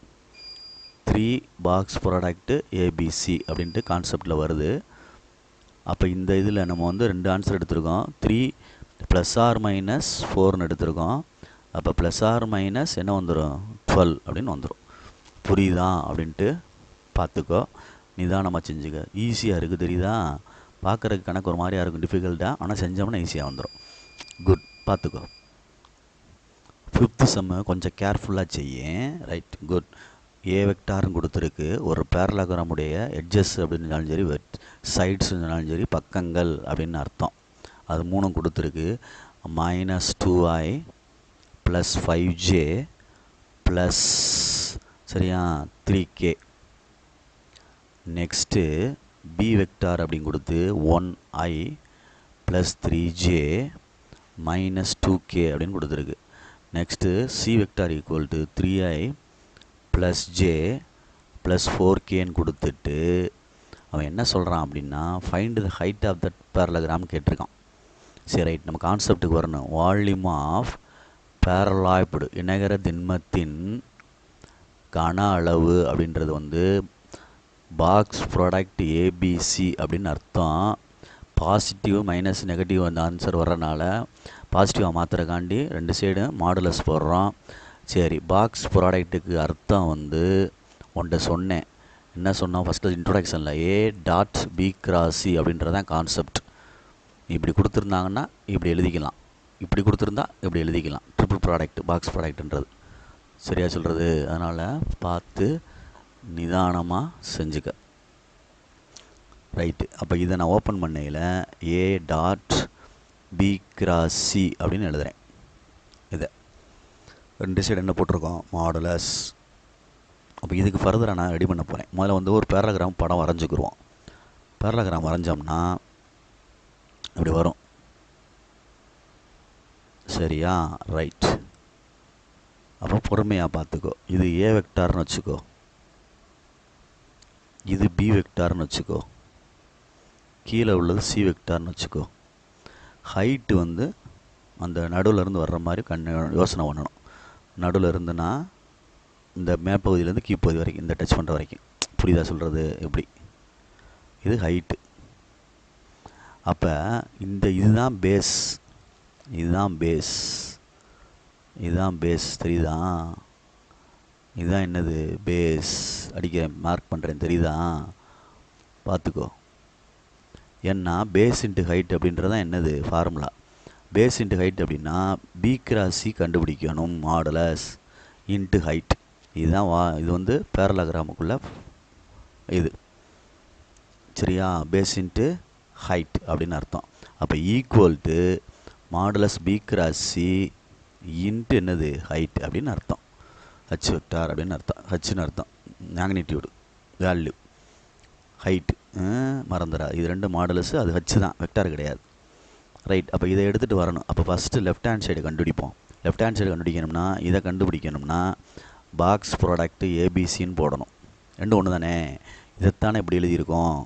3 பாக்ஸ் ப்ராடக்ட் ஏபிசி அப்படின்ட்டு கான்செப்டில் வருது. அப்போ இந்த இதில் நம்ம வந்து 2 ஆன்சர் எடுத்திருக்கோம், 3 ப்ளஸ் ஆர் மைனஸ் 4ன்னு எடுத்திருக்கோம். அப்போ ப்ளஸ் ஆர் மைனஸ் என்ன வந்துடும் 12 அப்படின்னு வந்துடும். புரியுதா அப்படின்ட்டு பார்த்துக்கோ, நிதானமாக செஞ்சுக்க, ஈஸியாக இருக்குது தெரியுதா, பார்க்குறதுக்கு கணக்கு ஒரு மாதிரியாக இருக்கும் டிஃபிகல்ட்டாக, ஆனால் செஞ்சோம்னா ஈஸியாக வந்துடும். குட், பார்த்துக்கோ. 5th சம்மு கொஞ்சம் கேர்ஃபுல்லாக செய்யேன், ரைட், குட். ஏ வெக்டார்னு கொடுத்துருக்கு, ஒரு பேரலோகிராமுடைய எட்ஜஸ் அப்படின்னு சொன்னாலும் சரி சைட்ஸ் சொன்னாலும் சரி பக்கங்கள் அப்படின்னு அர்த்தம். அது 3 கொடுத்துருக்கு, -2i ப்ளஸ் 5j ப்ளஸ் சரியா 3k. நெக்ஸ்ட்டு பி வெக்டார் அப்படின்னு கொடுத்து 1i plus 3j minus 2k அப்படின்னு கொடுத்துருக்கு. Next C vector equal to 3i plus j plus 4kன்னு கொடுத்துட்டு அவன் என்ன சொல்கிறான் அப்படின்னா find the height of that parallelogram கேட்டிருக்கான். சரி ரைட், நம்ம கான்செப்டுக்கு வரணும். வால்யூம் ஆஃப் பேரலாய்டு இணைகர திண்மத்தின் கன அளவு அப்படின்றது வந்து பாக்ஸ் ப்ராடக்ட் ஏபிசி அப்படின்னு அர்த்தம். பாசிட்டிவ் மைனஸ் நெகட்டிவ் அந்த ஆன்சர் வர்றனால பாசிட்டிவாக மாத்திரக்காண்டி 2 சைடும் மாடுலஸ் போடுறோம். சரி, பாக்ஸ் ப்ராடக்ட்டுக்கு அர்த்தம் வந்து உன்ட்ட சொன்னேன், என்ன சொன்னோம் ஃபஸ்ட்டு இன்ட்ரோடக்ஷனில், a dot B cross c அப்படின்றதான் கான்செப்ட். இப்படி கொடுத்துருந்தாங்கன்னா இப்படி எழுதிக்கலாம், இப்படி கொடுத்துருந்தா இப்படி எழுதிக்கலாம். ட்ரிபிள் ப்ராடக்ட் பாக்ஸ் ப்ராடக்ட்ன்றது சரியா சொல்கிறது, அதனால் பார்த்து நிதானமாக செஞ்சுக்க, ரைட்டு. அப்போ இதை நான் ஓப்பன் பண்ணையில் A dot B cross C அப்படின்னு எழுதுகிறேன். இதை 2 சைடு என்ன போட்டிருக்கோம், மாடுலஸ். அப்போ இதுக்கு ஃபர்தராக நான் ரெடி பண்ண போகிறேன். முதல்ல வந்து ஒரு பேரலோகிராம் படம் வரைஞ்சிக்கிருவோம். பேரலோகிராம் வரைஞ்சோம்னா இப்படி வரும் சரியா, ரைட். அப்போ பொறுமையாக பார்த்துக்கோ, இது ஏ வெக்டார்னு வச்சுக்கோ, இது பி வெக்டார்னு வச்சுக்கோ, கீழே உள்ளது சி வெக்டார்னு வச்சுக்கோ. ஹைட்டு வந்து அந்த நடுவில் இருந்து வர்ற மாதிரி யோசனை பண்ணணும். நடுவில் இருந்துன்னா இந்த மேற்பகுதியிலேருந்து கீழ்ப்பகுதி வரைக்கும், இந்த டச் பண்ணுற வரைக்கும், புரியுதா சொல்கிறது எப்படி, இது ஹைட்டு. அப்போ இதுதான் பேஸ், இதுதான் பேஸ், இதுதான் பேஸ் தெரியுதா, இதுதான் என்னது பேஸ், அடிக்க மார்க் பண்ணுறேன் தெரியுதா, பார்த்துக்கோ. ஏன்னா பேஸ் இன்ட்டு ஹைட் அப்படின்றதான் என்னது ஃபார்முலா. பேஸ் இன்ட்டு ஹைட் அப்படின்னா பி கிராஸ் சி கண்டுபிடிக்கணும், மாடுலஸ் இன்ட்டு ஹைட். இதுதான் இது வந்து பேரலோகிராமுக்குள்ள இது சரியா, பேஸ் இன்ட்டு ஹைட் அப்படின்னு அர்த்தம். அப்போ equal to modulus B cross C into என்னது ஹைட் அப்படின்னு அர்த்தம். ஹச் வெக்டார் அப்படின்னு அர்த்தம். ஹச்னு அர்த்தம் மேக்னிடியூடு வேல்யூ. ஹைட்டு மறந்துடா, இது ரெண்டு மாடுலஸ், அது ஹச் தான், வெக்டார் கிடையாது. ரைட். அப்போ இதை எடுத்துகிட்டு வரணும். அப்போ ஃபஸ்ட்டு லெஃப்ட் ஹேண்ட் சைடு கண்டுபிடிப்போம். லெஃப்ட் ஹேண்ட் சைடு கண்டுபிடிக்கணும்னா இதை கண்டுபிடிக்கணும்னா பாக்ஸ் ப்ராடக்ட்டு ஏபிசின்னு போடணும். ரெண்டு ஒன்று தானே, இதைத்தானே இப்படி எழுதியிருக்கோம்.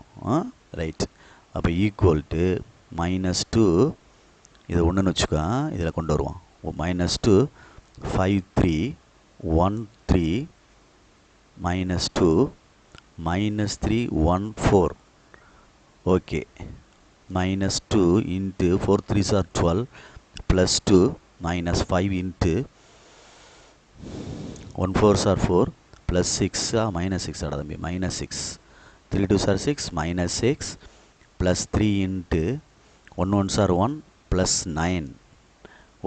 ரைட். அப்போ ஈக்குவல் டு -2, இதை ஒன்றுன்னு வச்சுக்கோ, இதில் கொண்டு வருவோம். -2 5 3 1 3 -2 -3 1 4. Okay. -2 into 4 3s are 12 plus 2 -5 into 1 4s are 4 plus 6 -6 தம்பி -6 3 2s are 6 -6 plus 3 into 1 1s are 1 plus 9.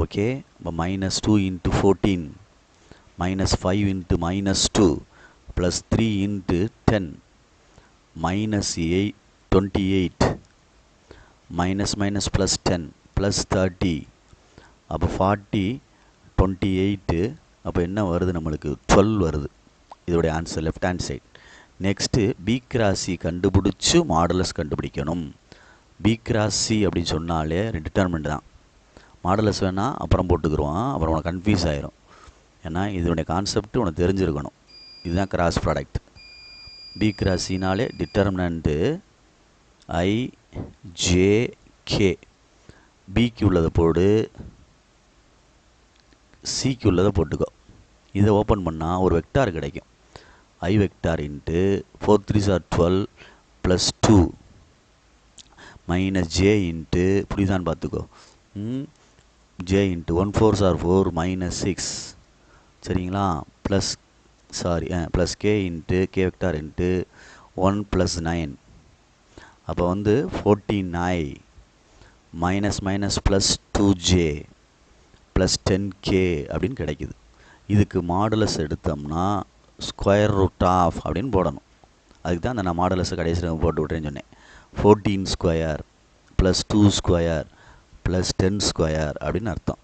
Okay. இப்போ -2 into 14 -5 into -2 plus 3 into 10 -8 28 minus plus 10 plus 30. அப்போ 40 28. அப்போ என்ன வருது நம்மளுக்கு 12 வருது. இதோடைய answer left hand side. Next B cross C கண்டுபிடிச்சி மாடுலஸ் கண்டுபிடிக்கணும். பி கிராஸ் சி அப்படின்னு சொன்னாலே டிட்டர்மெண்ட் தான். மாடுலஸ் வேணால் அப்புறம் போட்டுக்குருவான், அப்புறம் உனக்கு கன்ஃபியூஸ் ஆகிரும். ஏன்னா இதனுடைய கான்செப்ட் உனக்கு தெரிஞ்சிருக்கணும். இதுதான் கிராஸ் ப்ராடக்ட். பி கிராஸ் சினாலே டிட்டர்மினண்ட்டு ஐ ஜே கே. பிக்கு உள்ளதை போடு, சிக்கு உள்ளதை போட்டுக்கோ. இதை ஓப்பன் பண்ணால் ஒரு வெக்டார் கிடைக்கும். I vector into 4 3s are 12 plus 2 minus j into, புரியுதான்னு பார்த்துக்கோ, ஜே இன்ட்டு 1 4s are 4 -6. சரிங்களா, plus plus k into k vector into 1 + 9. அப்போ வந்து 14i minus +2j plus 10k அப்படின்னு கிடைக்குது. இதுக்கு மாடுலஸ் எடுத்தோம்னா ஸ்கொயர் ரூட் ஆஃப் அப்படின்னு போடணும். அதுக்கு தான் நான் மாடுலஸை கடைசியில் போட்டு விட்றேன்னு சொன்னேன். 14 square plus 2 square plus 10 square அப்படின்னு அர்த்தம்.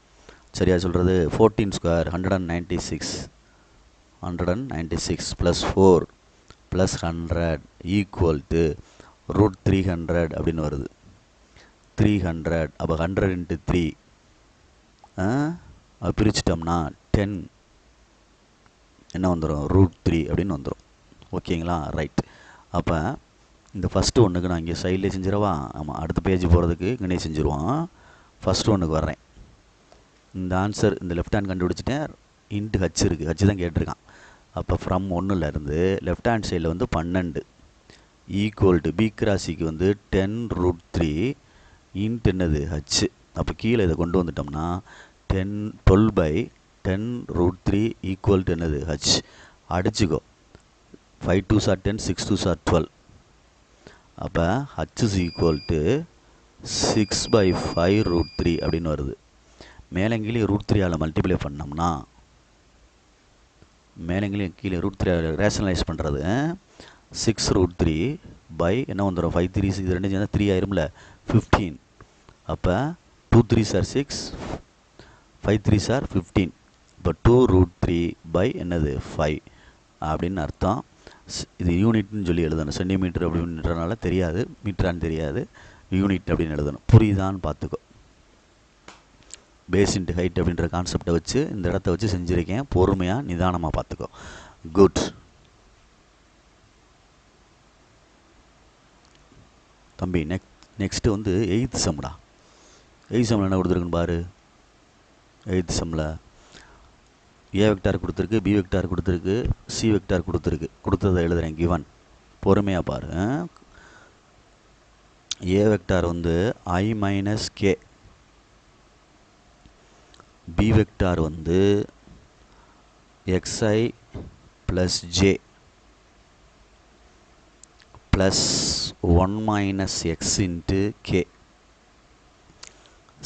சரியா சொல்கிறது? 14 square 196 plus 4 plus 100 equal to √300 அப்படின்னு வருது. 300. அப்போ 100 × 3 பிரிச்சிட்டோம்னா 10 என்ன வந்துடும், √3 அப்படின்னு வந்துடும். ஓகேங்களா, ரைட். அப்போ இந்த ஃபஸ்ட்டு ஒன்றுக்கு நான் இங்கே சைட்லேயே செஞ்சிடவா? ஆமாம், அடுத்த பேஜ் போகிறதுக்கு இங்கே செஞ்சுருவோம். ஃபஸ்ட்டு ஒன்றுக்கு வர்றேன். இந்த ஆன்சர் இந்த லெஃப்ட் ஹேண்ட் கண்டுபிடிச்சிட்டேன். இன்ட்டு ஹச் இருக்குது, ஹச் தான் கேட்டிருக்கான். அப்போ ஃப்ரம் 1லேருந்து லெஃப்ட் ஹேண்ட் சைடில் வந்து 12 ஈக்குவல் டு பி கிராசிக்கு வந்து 10√3 இன்ட்டு என்னது ஹச். அப்போ கீழே இதை கொண்டு வந்துட்டோம்னா 12/10√3 ஈக்குவல் டு என்னது H. அடிச்சுக்கோ, 5 2s are 10 6 2s are 12. அப்போ ஹச் இஸ் ஈக்குவல் டு 6/5√3 அப்படின்னு வருது. மேலங்கிலேயே √3 மல்டிப்ளை பண்ணோம்னா, மேலங்கிலேயும் கீழே √3 ரேஷனலைஸ் பண்ணுறது 6√3 பை என்ன வந்துடும், 5 3s இது ரெண்டு சேர்ந்தா 3 ஆயிரும்ல, 15. அப்போ 2 3s are 6 5 3s are 15. இப்போ 2√3 பை என்னது 5 அப்படின்னு அர்த்தம். இது யூனிட்னு சொல்லி எழுதணும். சென்டிமீட்டர் அப்படின்றனால தெரியாது, மீட்டரான்னு தெரியாது, யூனிட் அப்படின்னு எழுதணும். புரியுதான்னு பார்த்துக்கோ. பேஸ் இன்ட்டு ஹைட் அப்படின்ற கான்செப்டை வச்சு இந்த இடத்த வச்சு செஞ்சுருக்கேன். பொறுமையாக நிதானமாக பார்த்துக்கோ. குட். தம்பி நெக்ஸ்ட்டு வந்து 8th சம்டா. 8th சம்மில் என்ன கொடுத்துருக்குன்னு பாரு. 8th சம்மில் ஏ வெக்டார் கொடுத்துருக்கு, பி வெக்டார் கொடுத்துருக்கு, சி வெக்டார் கொடுத்துருக்கு. கொடுத்ததை எழுதுகிறேன் கிவன். பொறுமையாக பாரு. ஏ வெக்டார் வந்து i - k, பி வெக்டார் வந்து xi + j plus 1 - x × k.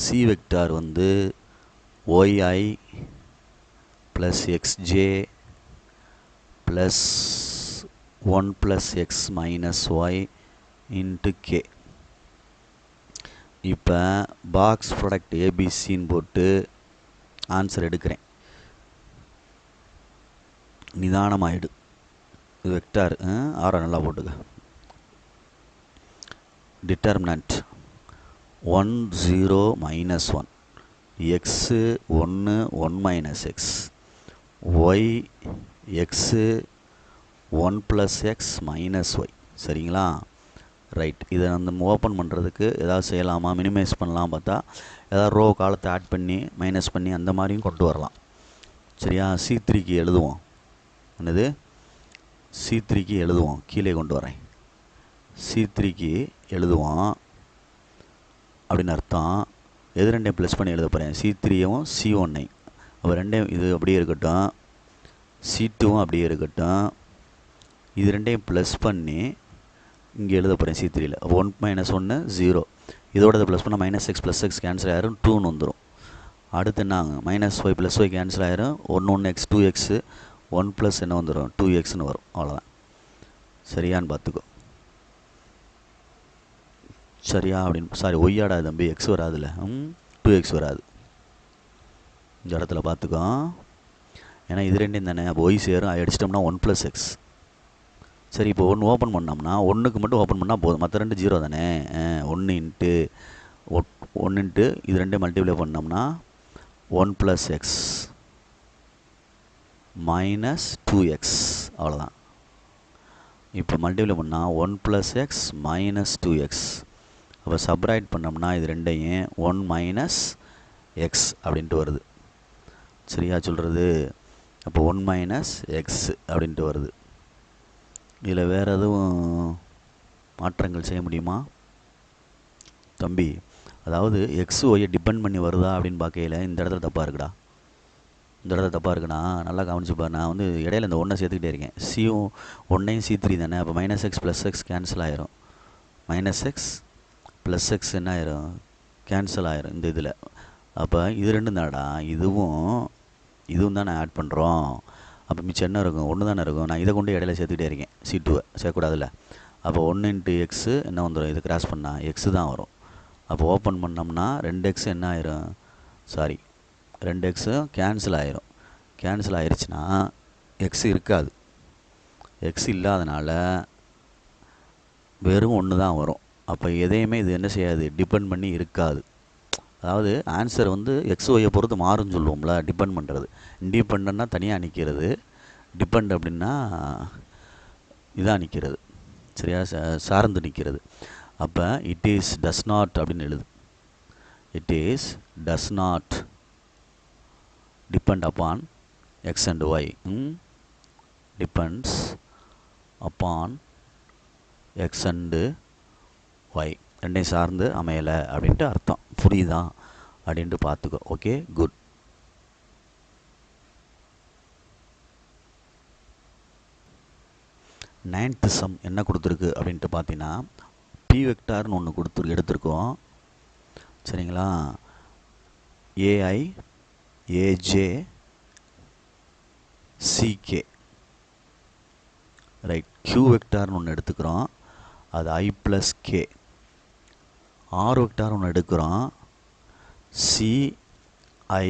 C vector வந்து yi + xj plus 1 + x - y into K. இப்போ பாக்ஸ் ப்ராடக்ட் ஏபிசின்னு போட்டு ஆன்சர் எடுக்கிறேன். நிதானமாயிடு. இது வெக்டார் ஆரோ நல்லா போட்டுக்க. Determinant 1 0 minus 1 x 1 1 minus X, Y X 1 plus X minus Y. சரிங்களா? Right. இதை நம்ம ஓப்பன் பண்ணுறதுக்கு ஏதாவது செய்யலாமா, மினிமைஸ் பண்ணலாம் பார்த்தா ஏதாவது ரோ காலத்தை ஆட் பண்ணி மைனஸ் பண்ணி அந்த மாதிரியும் கொண்டு வரலாம். சரியா? C3க்கு எழுதுவோம். என்னது? C3க்கு எழுதுவோம். கீழே கொண்டு வரேன். C3க்கு எழுதுவோம் அப்படின்னு அர்த்தம். எது ரெண்டையும் ப்ளஸ் பண்ணி எழுத போகிறேன், C3யும் C1ஐயும். அப்போ ரெண்டையும் இது அப்படியே இருக்கட்டும், C2வும் அப்படியே இருக்கட்டும். இது ரெண்டையும் ப்ளஸ் பண்ணி இங்கே எழுத போகிறேன் C3யில். 1 மைனஸ் 1 0, இதோட இதை ப்ளஸ் பண்ணால் minus X plus X cancel ஆயிரும், 2ன்னு வந்துடும். அடுத்து என்ன ஆகும், minus Y plus Y cancel ஆயிரும், 1 1 எக்ஸ் 2 எக்ஸு, 1 ப்ளஸ் என்ன வந்துடும் 2 எக்ஸ்னு வரும். அவ்வளோதான். சரியான்னு பார்த்துக்கோ. சரியா? அப்படின்னு சாரி ஒய்யாடா தம்பி, எக்ஸ் வராதுல்ல, 2 எக்ஸ் வராது இந்த இடத்துல பார்த்துக்கோ. ஏன்னா இது ரெண்டையும் தானே, அப்போ ஒய் சேரும், அடிச்சிட்டோம்னா 1 ப்ளஸ் எக்ஸ். சரி, இப்போ 1 ஓப்பன் பண்ணோம்னா 1க்கு மட்டும் ஓப்பன் பண்ணால் போதும், மற்ற ரெண்டு 0 தானே. 1 இன்ட்டு இது ரெண்டையும் மல்டிப்ளை பண்ணோம்னா 1 ப்ளஸ் எக்ஸ் மைனஸ் 2x. அவ்வளோதான். இப்போ மல்டிப்ளை பண்ணால் 1 ப்ளஸ் எக்ஸ் மைனஸ் 2x. அப்போ சப்ராக்ட் பண்ணோம்னா இது ரெண்டையும் 1 மைனஸ் எக்ஸ் அப்படின்ட்டு வருது. சரியா சொல்கிறது? அப்போ 1 மைனஸ் எக்ஸ் அப்படின்ட்டு வருது. இதில் வேறு எதுவும் மாற்றங்கள் செய்ய முடியுமா தம்பி? அதாவது எக்ஸ் ஒய்யை டிபெண்ட் பண்ணி வருதா அப்படின்னு பார்க்கையில் இந்த இடத்துல தப்பாக இருக்குடா. இந்த இடத்துல தப்பாக இருக்குண்ணா, நல்லா கவனிச்சுப்பா. நான் வந்து இடையில இந்த 1 சேர்த்துக்கிட்டே இருக்கேன். C1 1 C3 தானே. அப்போ minus X plus X cancel ஆயிரும், மைனஸ் எக்ஸ் ப்ளஸ் எக்ஸ் என்ன ஆயிரும், கேன்சல் ஆயிரும் இந்த இதில். அப்போ இது ரெண்டும் தானடா, இதுவும் தானே ஆட் பண்ணுறோம். அப்போ மிச்சம் என்ன இருக்கும், 1 தானே இருக்கும். நான் இதை கொண்டு இடையில சேர்த்துக்கிட்டே இருக்கேன், C2வை சேர்க்கக்கூடாதுல்ல. அப்போ 1 இன்ட்டு எக்ஸு என்ன வந்துடும், இது கிராஸ் பண்ணால் எக்ஸு தான் வரும். அப்போ ஓப்பன் பண்ணோம்னா 2x என்ன ஆயிரும், சாரி 2x கேன்சல் ஆயிரும். கேன்சல் ஆயிடுச்சுன்னா எக்ஸ் இருக்காது. எக்ஸ் இல்லாதனால வெறும் 1 தான் வரும். அப்போ எதையுமே இது என்ன செய்யாது, டிபெண்ட் பண்ணி இருக்காது. அதாவது ஆன்சர் வந்து எக்ஸ் ஒய்யை பொறுத்து மாறுன்னு சொல்லுவோம்ல. டிபெண்ட் பண்ணுறது, இண்டிபெண்ட்னா தனியாக நிற்கிறது, டிபெண்ட் அப்படின்னா இதாக நிற்கிறது. சரியா? சார்ந்து நிற்கிறது. அப்போ இட் இஸ் டஸ் நாட் அப்படின்னு எழுது. It is does not depend upon X and Y. Depends upon X and Y, ரெண்டையும் சார்ந்து அமையலை அப்படின்ட்டு அர்த்தம். புரியுதா அப்படின்ட்டு பார்த்துக்கோ. Okay, good. நைன்த்து சம் என்ன கொடுத்துருக்கு அப்படின்ட்டு பார்த்தீங்கன்னா, பி வெக்டார்னு ஒன்று எடுத்திருக்கோம். சரிங்களா? A i a j c k. Right. Q வெக்டார்னு ஒன்று எடுத்துக்கிறோம், அது i plus k. R vector ஒன்று எடுக்கிறோம், c i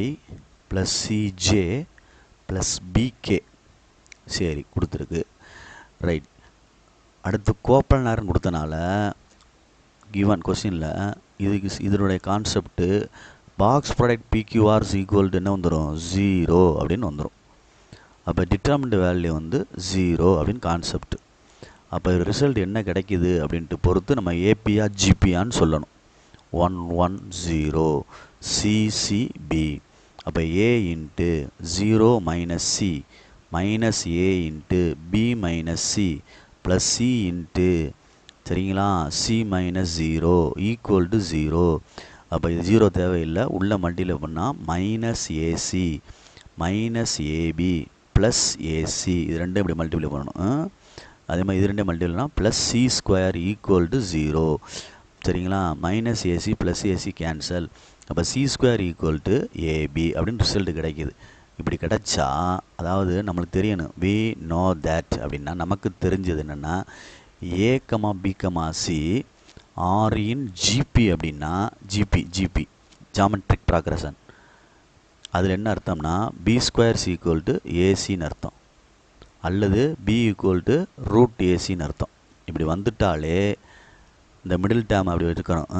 plus c j plus b k. சரி, கொடுத்துருக்கு. ரைட். அடுத்து கோப்பல்னார்னு கொடுத்தனால கிவன் கொஸ்டினில் இதனுடைய concept box product p q r equal to என்ன வந்துடும், 0 அப்படின்னு வந்துடும். அப்போ டிட்டர்மின்ட் வேல்யூ வந்து 0 அப்படின்னு கான்செப்ட். அப்போ ரிசல்ட் என்ன கிடைக்கிது அப்படின்ட்டு பொறுத்து நம்ம ஏபியா ஜிபியான்னு சொல்லணும். 1 1 0 சிசிபி. அப்போ a into 0 minus c minus a into b minus c plus c into, சரிங்களா, சி மைனஸ் 0 ஈக்குவல் டு 0. அப்போ இது 0 தேவையில்லை, உள்ளே மல்டிப்ளை பண்ணால் minus a c minus a b plus a c. இது ரெண்டும் இப்படி மல்டிப்ளை பண்ணணும். அதே மாதிரி இது ரெண்டும் மல்டிப்ளைனா plus c square equal to 0. சரிங்களா? Minus a c plus a c cancel. அப்போ c square equal to a b அப்படின்னு ரிசல்ட் கிடைக்கிது. இப்படி கிடைச்சா, அதாவது நம்மளுக்கு தெரியணும், வி நோ தேட் அப்படின்னா நமக்கு தெரிஞ்சது என்னென்னா a comma b comma c are in GP அப்படின்னா ஜிபி ஜாமெட்ரிக் ப்ராக்ரஷன். அதில் என்ன அர்த்தம்னா b square c equal to ஏசின்னு அர்த்தம், அல்லது பி ஈக்குவல் டு ரூட் ஏசின்னு அர்த்தம். இப்படி வந்துட்டாலே இந்த மிடில் டேம் அப்படி இருக்கணும்,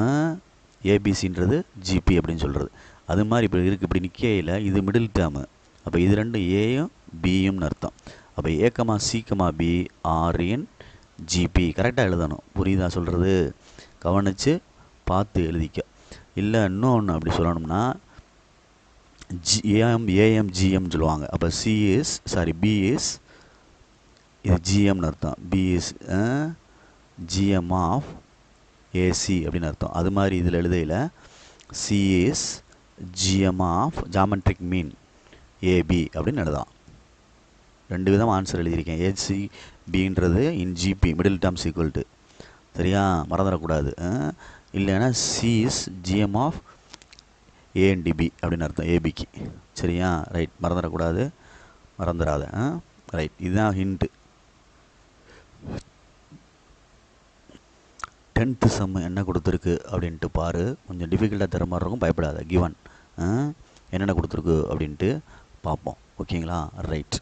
ஏபிசின்றது ஜிபி அப்படின்னு சொல்கிறது. அது மாதிரி இப்படி இருக்குது. இப்படி நிற்கையில் இது மிடில் டேமு, அப்போ இது ரெண்டு ஏயும் பியும்னு அர்த்தம். அப்போ a comma c comma b are in GP கரெக்டாக எழுதணும். புரியுதா சொல்கிறது? கவனித்து பார்த்து எழுதிக்க. இல்லை இன்னொன்று அப்படி சொல்லணும்னா ஏஎம் ஜிஎம்னு சொல்லுவாங்க. அப்போ பி இஸ் இது ஜிஎம்னு அர்த்தம், B is GM of AC அப்படின்னு அர்த்தம். அது மாதிரி இதில் எழுதையில் C is GM of geometric mean AB அப்படின்னு எழுதலாம். ரெண்டு விதம் ஆன்சர் எழுதியிருக்கேன். ஏசி பின்றது in GP middle terms equal to, சரியா, மறந்துடக்கூடாது. இல்லைன்னா C is GM of A and B அப்படின்னு அர்த்தம் ஏபிக்கு, சரியா, ரைட், மறந்துடக்கூடாது, மறந்துடாத, ரைட். இதுதான் ஹிண்ட்டு. 10th சம் என்ன கொடுத்துருக்கு அப்படின்ட்டு பாரு. கொஞ்சம் டிஃபிகல்ட்டாக தர மாதிரி இருக்கும், பயப்படாத. கிவன் என்னென்ன கொடுத்துருக்கு அப்படின்ட்டு பார்ப்போம், ஓகேங்களா? Right.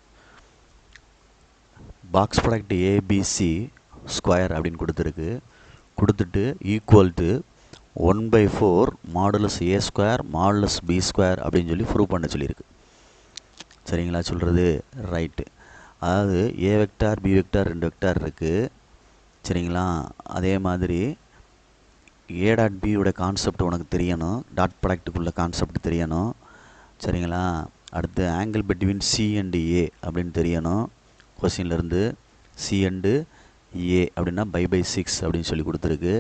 Box product ABC square அப்படின்னு கொடுத்துட்டு equal to 1/4 modulus A square modulus B square அப்படின்னு சொல்லி ப்ரூவ் பண்ண சொல்லியிருக்கு. சரிங்களா சொல்கிறது? ரைட்டு. அதாவது ஏ வெக்டார் பி வெக்டார் 2 வெக்டார் இருக்குது, சரிங்களா? அதே மாதிரி ஏ டாட் பியோட கான்செப்ட் உனக்கு தெரியணும், டாட் ப்ராடக்ட்டுக்குள்ள கான்செப்ட் தெரியணும், சரிங்களா? அடுத்து ஆங்கிள் பிட்வீன் சி அண்டு ஏ அப்படின்னு தெரியணும். கொஸ்டின்லேருந்து சி அண்டு ஏ அப்படின்னா π/6 அப்படின்னு சொல்லி கொடுத்துருக்கு,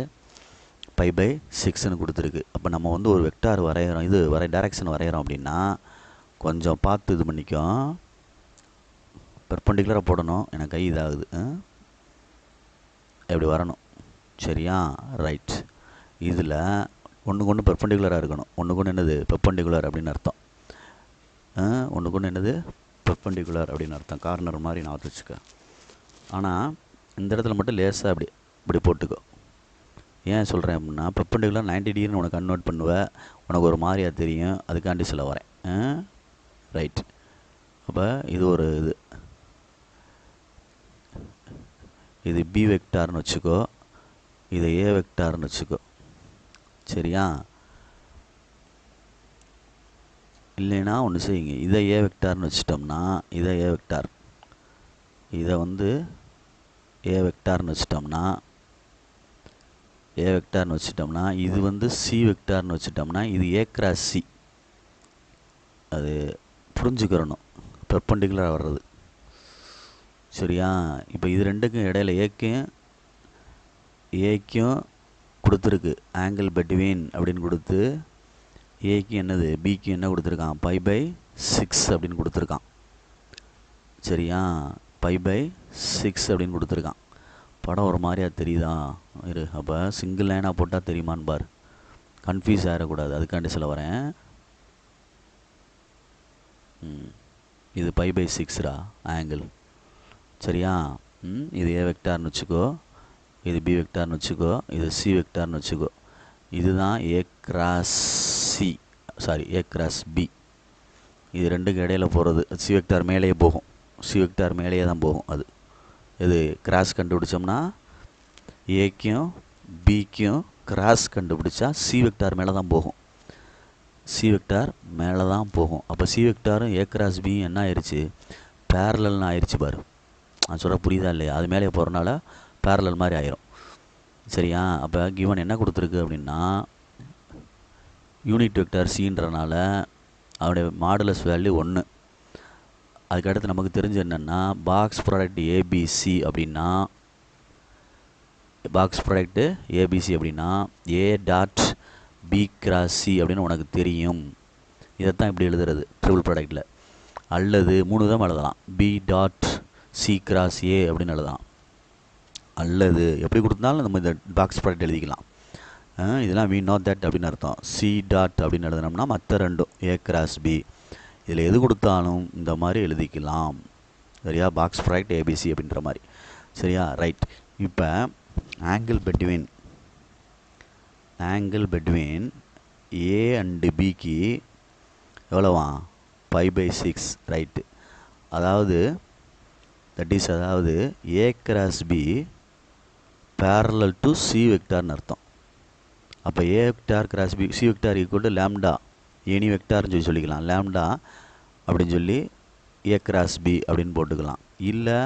π/6ன்னு கொடுத்துருக்கு. அப்போ நம்ம வந்து ஒரு வெக்டார் வரைகிறோம், இது டைரக்ஷன் வரைகிறோம் அப்படின்னா கொஞ்சம் பார்த்து இது பண்ணிக்கும், பெர்பெண்டிகுலராக போடணும். எனக்கு கை இதாகுது, எப்படி வரணும், சரியா? ரைட். இதில் ஒன்றுக்கு ஒன்று பெர்பெண்டிகுலராக இருக்கணும். ஒன்றுக்கு ஒன்று என்னது பெர்பெண்டிகுலர் அப்படின்னு அர்த்தம். ஒன்றுக்கு ஒன்று என்னது பெர்பெண்டிகுலர் அப்படின்னு அர்த்தம். கார்னர் மாதிரி நான் வச்சுக்க. ஆனால் இந்த இடத்துல மட்டும் லேசாக இப்படி போட்டுக்கோ. ஏன் சொல்கிறேன் அப்படின்னா பெர்பெண்டிகுலர் 90 டிகிரின்னு உனக்கு கன்வெர்ட் பண்ணுவேன், உனக்கு ஒரு மாதிரியாக தெரியும், அதுக்காண்டி சொல்ல வரேன். ரைட். அப்போ இது ஒரு இது பி வெக்டார்னு வச்சுக்கோ, இதை ஏ வெக்டார்னு வச்சுக்கோ, சரியா? இல்லைன்னா ஒன்று செய்யுங்க, இதை ஏ வெக்டார்னு வச்சிட்டோம்னா இதை ஏ வெக்டார், இதை வந்து ஏ வெக்டார்னு வச்சிட்டோம்னா இது வந்து சி வெக்டார்னு வச்சிட்டோம்னா இது ஏ கிராஸ் சி. அது புரிஞ்சுக்கிறணும், பெர்பெண்டிகுலராக வர்றது, சரியா? இப்போ இது ரெண்டுக்கும் இடையில ஏக்கும் கொடுத்துருக்கு ஆங்கிள் பிட்வீன் அப்படின்னு கொடுத்து, ஏக்கு என்னது பிக்கு என்ன கொடுத்துருக்கான் π/6 அப்படின்னு கொடுத்துருக்கான், சரியா? π/6 அப்படின்னு கொடுத்துருக்கான். படம் ஒரு மாதிரியா தெரியுதா? இரு, அப்போ சிங்கிள் லைனாக போட்டால் தெரியுமான்னு பார், கன்ஃபியூஸ் ஆகிடக்கூடாது, அதுக்காண்டி சொல்ல வரேன். இது π/6 ஆங்கிள், சரியா? இது ஏ வெக்டார்னு வச்சுக்கோ, இது பி வெக்டார்னு வச்சுக்கோ, இது சி வெக்டார்னு வச்சுக்கோ. இதுதான் ஏ கிராஸ் பி. இது ரெண்டுக்கு இடையில் போகிறது. சி வெக்டார் மேலேயே போகும், சி வெக்டார் மேலேயே தான் போகும். அது இது கிராஸ் கண்டுபிடிச்சோம்னா ஏக்கும் பிக்கும் கிராஸ் கண்டுபிடிச்சா சி வெக்டார் மேலே தான் போகும், சி வெக்டார் மேலே தான் போகும். அப்போ சி வெக்டாரும் ஏ கிராஸ் பி என்ன ஆயிடுச்சு, பேரலல்னு ஆயிடுச்சு பாரு. நான் சொல்கிற புரியுதா இல்லையா? அது மேலே போகிறனால பேரலல் மாதிரி ஆயிரும், சரியா? அப்போ கிவன் என்ன கொடுத்துருக்கு அப்படின்னா யூனிட் வெக்டார் சின்றனால அவனுடைய மாடுலஸ் வேல்யூ 1. அதுக்கடுத்து நமக்கு தெரிஞ்சு என்னென்னா பாக்ஸ் ப்ராடக்ட் ஏபிசி அப்படின்னா A dot B cross C அப்படின்னு உனக்கு தெரியும். இதைத்தான் இப்படி எழுதுறது ட்ரிபிள் ப்ராடக்டில். அல்லது 3 விதம் எழுதலாம், B dot C cross A அப்படின்னு எழுதலாம், அல்லது எப்படி கொடுத்தாலும் நம்ம இந்த பாக்ஸ் ப்ராடக்ட் எழுதிக்கலாம். இதெல்லாம் வி நோ தட் அப்படின்னு அர்த்தம். சி டாட் அப்படின்னு எழுதினோம்னா மற்ற ரெண்டும் ஏ கிராஸ் பி, இதில் எது கொடுத்தாலும் இந்த மாதிரி எழுதிக்கலாம், சரியா? பாக்ஸ் ப்ராடக்ட் ஏபிசி அப்படின்ற மாதிரி, சரியா? ரைட். இப்போ ஆங்கிள் பிட்வீன் ஏ அண்டு பிக்கு எவ்வளோவா 5/6 ரைட்டு. அதாவது அதாவது A cross B parallel to C வெக்டார்னு அர்த்தம். அப்போ A vector cross B C vector equal to lambda any வெக்டார்னு சொல்லிக்கலாம். லேம்டா அப்படின்னு சொல்லி ஏ கிராஸ் பி அப்படின்னு போட்டுக்கலாம். இல்லை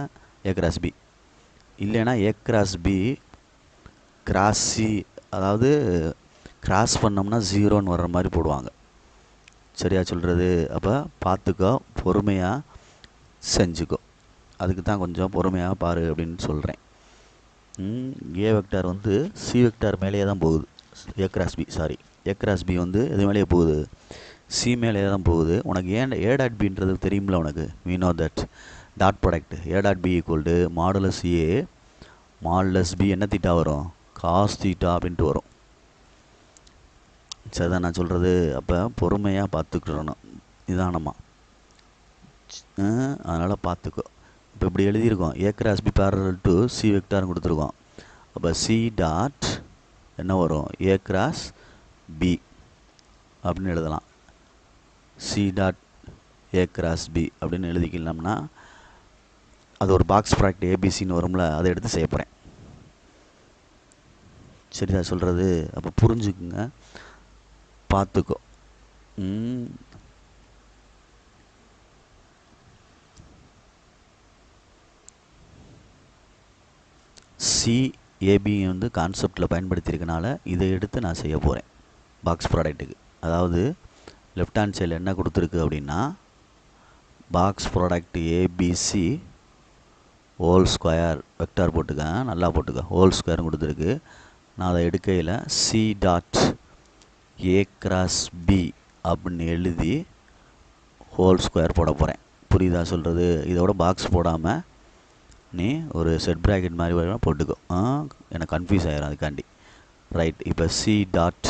ஏ கிராஸ் பி இல்லைன்னா A cross B cross C, அதாவது கிராஸ் பண்ணோம்னா 0ன்னு வர்ற மாதிரி போடுவாங்க. சரியா சொல்கிறது? அப்போ பார்த்துக்கோ, பொறுமையாக செஞ்சுக்கோ. அதுக்கு தான் கொஞ்சம் பொறுமையாக பாரு அப்படின்னு சொல்கிறேன். ஏ வெக்டார் வந்து சி வெக்டார் மேலேயே தான் போகுது. ஏ கிராஸ் பி வந்து எது மேலேயே போகுது? சி மேலேயே தான் போகுது. உனக்கு ஏ டாட் பின்றது தெரியுமில்ல உனக்கு. we know that dot product A dot B equal to modulus A modulus B என்ன தீட்டா வரும்? காஸ் தீட்டா அப்படின்ட்டு வரும். சரிதான் நான் சொல்கிறது? அப்போ பொறுமையாக பார்த்துக்கிடணும் நிதானமாக. அதனால் பார்த்துக்கோ. இப்போ இப்படி எழுதியிருக்கோம், A cross B parallel to C வெக்டார்னு கொடுத்துருக்கோம். அப்போ சி டாட் என்ன வரும்? ஏ கிராஸ் பி அப்படின்னு எழுதலாம். C dot A cross B அப்படின்னு எழுதிக்கலாம்னா அது ஒரு பாக்ஸ் ப்ராடக்ட் ஏபிசின்னு வரும்ல, அதை எடுத்து செய்ய போகிறேன். சரிதா சொல்கிறது? அப்போ புரிஞ்சுக்குங்க, பார்த்துக்கோ. சி ஏபி வந்து கான்செப்டில் பயன்படுத்தியிருக்கனால இதை எடுத்து நான் செய்ய போகிறேன் பாக்ஸ் ப்ராடக்ட்டுக்கு. அதாவது லெஃப்ட் ஹேண்ட் சைடில் என்ன கொடுத்துருக்கு அப்படின்னா, box product ABC whole square vector போட்டுக்கேன், நல்லா போட்டுக்க, ஹோல் ஸ்கொயர்னு கொடுத்துருக்கு. நான் அதை எடுக்கையில் C dot A cross B அப்படின்னு எழுதி ஹோல் ஸ்கொயர் போட போகிறேன். புரியுதா சொல்கிறது? இதோட பாக்ஸ் போடாமல் நீ ஒரு செட் ப்ராக்கெட் மாதிரி வேணால் போட்டுக்கோ. எனக்கு கன்ஃபியூஸ் ஆகிரும் அதுக்காண்டி. ரைட். இப்போ சி டாட்,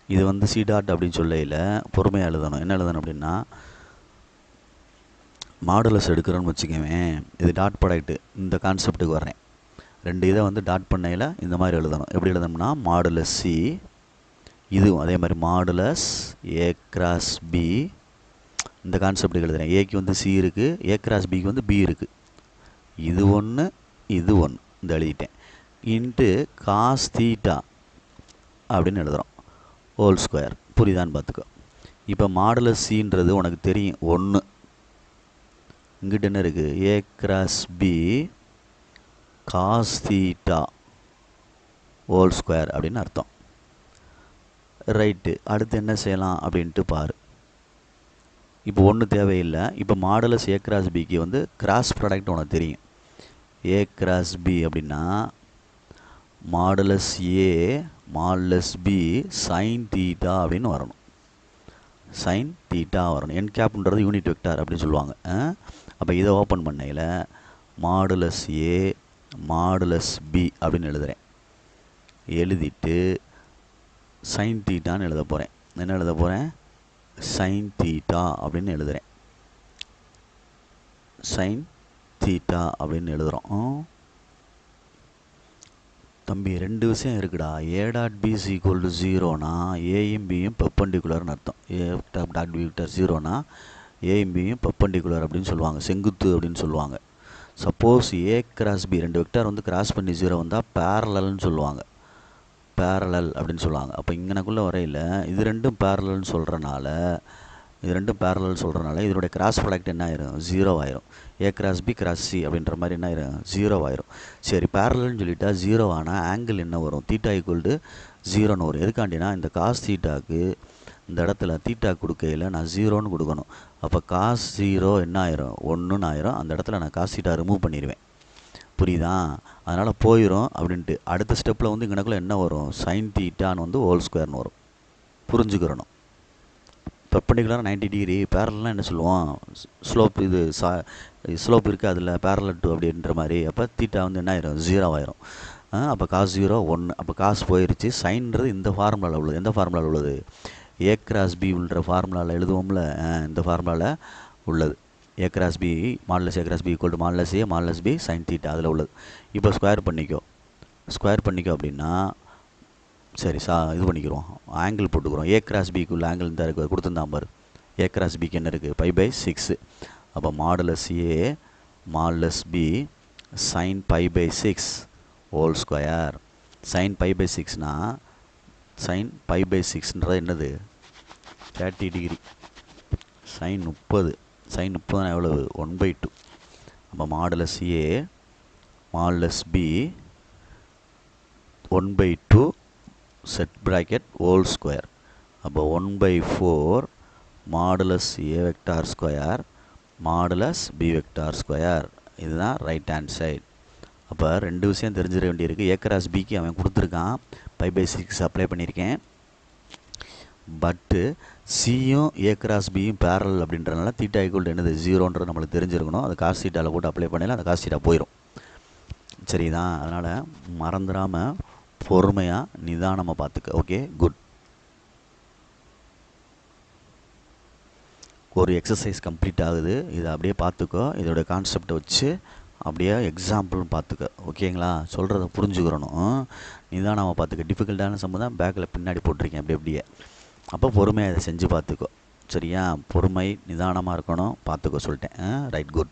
இது வந்து சி டாட் அப்படின்னு சொல்லையில் பொறுமையாக எழுதணும். என்ன எழுதணும் அப்படின்னா, மாடுலஸ் எடுக்கிறோன்னு வச்சுக்கவேன், இது டாட் ப்ராடக்ட்டு, இந்த கான்செப்ட்டுக்கு வர்றேன். ரெண்டு இதை வந்து டாட் பண்ணையில் இந்த மாதிரி எழுதணும். எப்படி எழுதணும்னா, மாடுலஸ் சி, இதுவும் அதே மாதிரி மாடுலஸ் ஏ கிராஸ் பி, இந்த கான்செப்ட்டுக்கு எழுதுகிறேன். ஏக்கு வந்து சி இருக்குது, ஏ கிராஸ் பிக்கு வந்து பி இருக்குது. இது ஒன்று இது ஒன்று இந்த எழுதிட்டேன். இன்ட்டு காஸ் தீட்டா அப்படின்னு எழுதுகிறோம், ஹோல் ஸ்கொயர். புரியுதான்னு பார்த்துக்கோ. இப்போ மாடுலஸ் சின்றது உனக்கு தெரியும், 1. இங்கிட்ட என்ன இருக்குது? A cross B cos theta whole square அப்படின்னு அர்த்தம். ரைட்டு. அடுத்து என்ன செய்யலாம் அப்படின்ட்டு பாரு. இப்போ ஒன்றும் தேவையில்லை. இப்போ மாடுலஸ் ஏ கிராஸ் பிக்கு வந்து கிராஸ் ப்ராடக்ட் உனக்கு தெரியும். ஏ கிராஸ் பி அப்படின்னா modulus A modulus B sine theta அப்படின்னு வரணும். சைன் தீட்டா வரணும். என் கேப்ன்றது யூனிட் வெக்டார் அப்படின்னு சொல்லுவாங்க. அப்போ இதை ஓப்பன் பண்ணையில் மாடுலஸ் ஏ மாடுலஸ் பி அப்படின்னு எழுதுகிறேன். எழுதிட்டு சைன் தீட்டான்னு எழுத போகிறேன். என்ன எழுத போகிறேன்? சைன் தீட்டா அப்படின்னு எழுதுகிறேன். சைன் தீட்டா அப்படின்னு எழுதுகிறோம். தம்பி ரெண்டு விஷயம் இருக்குடா. A dot B is equal to 0னா ஏயும் பியும் பெர்பெண்டிகுலர்னு அர்த்தம். ஏ டாட் பி வெக்டார் 0னா ஏயும் பியும் பெர்பெண்டிகுலர் அப்படின்னு சொல்லுவாங்க, செங்குத்து அப்படின்னு சொல்லுவாங்க. சப்போஸ் ஏ கிராஸ் பி ரெண்டு வெக்டார் வந்து கிராஸ் பண்ணி 0 வந்தால் பேரலல்னு சொல்லுவாங்க. பேரலல் அப்படின்னு சொல்லுவாங்க. அப்போ இங்கனக்குள்ளே வரையில் இது ரெண்டும் பேரலல்னு சொல்கிறனால இதனுடைய கிராஸ் ப்ராடக்ட் என்ன ஆயிரும்? 0 ஆயிரும். A cross B cross C அப்படின்ற மாதிரி என்ன ஆயிரும்? 0 ஆயிரும். சரி, பேரலல்னு சொல்லிட்டா 0 ஆனால் ஆங்கிள் என்ன வரும்? தீட்டா ஈக்குவல் டு 0ன்னு வரும். எதுக்காண்டினா இந்த காஸ் தீட்டாக்கு இந்த இடத்துல தீட்டா கொடுக்கையில் நான் 0ன்னு கொடுக்கணும். அப்போ காஸ் 0 என்ன ஆயிரும்? 1ன்னு ஆயிரும். அந்த இடத்துல நான் காஸ் தீட்டா ரிமூவ் பண்ணிடுவேன். புரியுதா? அதனால் போயிடும் அப்படின்ட்டு அடுத்த ஸ்டெப்பில் வந்து இங்கனக்குள்ளே என்ன வரும்? சைன் தீட்டான்னு வந்து ஹோல் ஸ்கொயர்னு வரும். புரிஞ்சுக்கிறணும். பெர்பெண்டிகுலர் 90 டிகிரி, பேரலல்னால் என்ன சொல்லுவோம்? ஸ்லோப், இது ஸ்லோப் இருக்குது அதில் பேரலல் டு அப்படின்ற மாதிரி. அப்போ தீட்டா வந்து என்ன ஆயிரும்? 0 ஆயிரும். அப்போ காஸ் 0 1. அப்போ காஸ் போயிடுச்சு. சைன்றது இந்த ஃபார்முலாவில் உள்ளது. எந்த ஃபார்முலாவில் உள்ளது? ஏ கிராஸ் பி உள்ள ஃபார்முலாவில் எழுதுவோம்ல, இந்த ஃபார்முலாவில் உள்ளது. A cross B modulus A cross B equal to modulus A modulus B sine theta அதில் உள்ளது. இப்போ ஸ்கொயர் பண்ணிக்கோ அப்படின்னா சரி இது பண்ணிக்கிறோம், ஆங்கிள் போட்டுக்கிறோம். ஏ கிராஸ் பிக்குள்ள ஆங்கிள் தான் இருக்குது கொடுத்துருந்தான் பாரு. ஏ கிராஸ் பிக்கு என்ன இருக்குது, π/6. அப்போ modulus A modulus B sine π/6 whole square. Sine π/6னா சைன் π/6ன்றது என்னது, 30 டிகிரி. சைன் 30, சைன் 30 எவ்வளவு, 1/2. அப்போ modulus A modulus B 1/2 set bracket whole square. அப்போ 1/4 modulus A vector square modulus B vector square. இதுதான் ரைட் ஹேண்ட் சைடு. அப்போ ரெண்டு விஷயம் தெரிஞ்சிட வேண்டியிருக்கு. ஏ கிராஸ் பிக்கு அவன் கொடுத்துருக்கான், π/6 அப்ளை பண்ணியிருக்கேன். பட்டு சியும் ஏ கிராஸ் பியும் பேரல் அப்படின்றனால தீட்டா ஈக்குவல் என்னது 0ன்றது நம்மளுக்கு தெரிஞ்சிருக்கணும். அது காஸ் தீட்டாவில் போட்டு அப்ளை பண்ணல, அந்த காஸ் தீட்டா போயிடும். சரிதான். அதனால் மறந்துடாமல் பொறுமையாக நிதானமாக பார்த்துக்க. Okay, good. ஒரு எக்ஸசைஸ் கம்ப்ளீட் ஆகுது, இதை அப்படியே பார்த்துக்கோ. இதோட கான்செப்டை வச்சு அப்படியே எக்ஸாம்பிளும் பார்த்துக்க. ஓகேங்களா, சொல்கிறத புரிஞ்சுக்கிறணும். நிதானமாக பார்த்துக்க. டிஃபிகல்ட்டான சம்பவம் தான் பேக்கில் பின்னாடி போட்டிருக்கேன் அப்படியே. அப்போ பொறுமையாக இதை செஞ்சு பார்த்துக்கோ. சரியா, பொறுமை நிதானமாக இருக்கணும், பார்த்துக்கோ சொல்லிட்டேன். Right, good.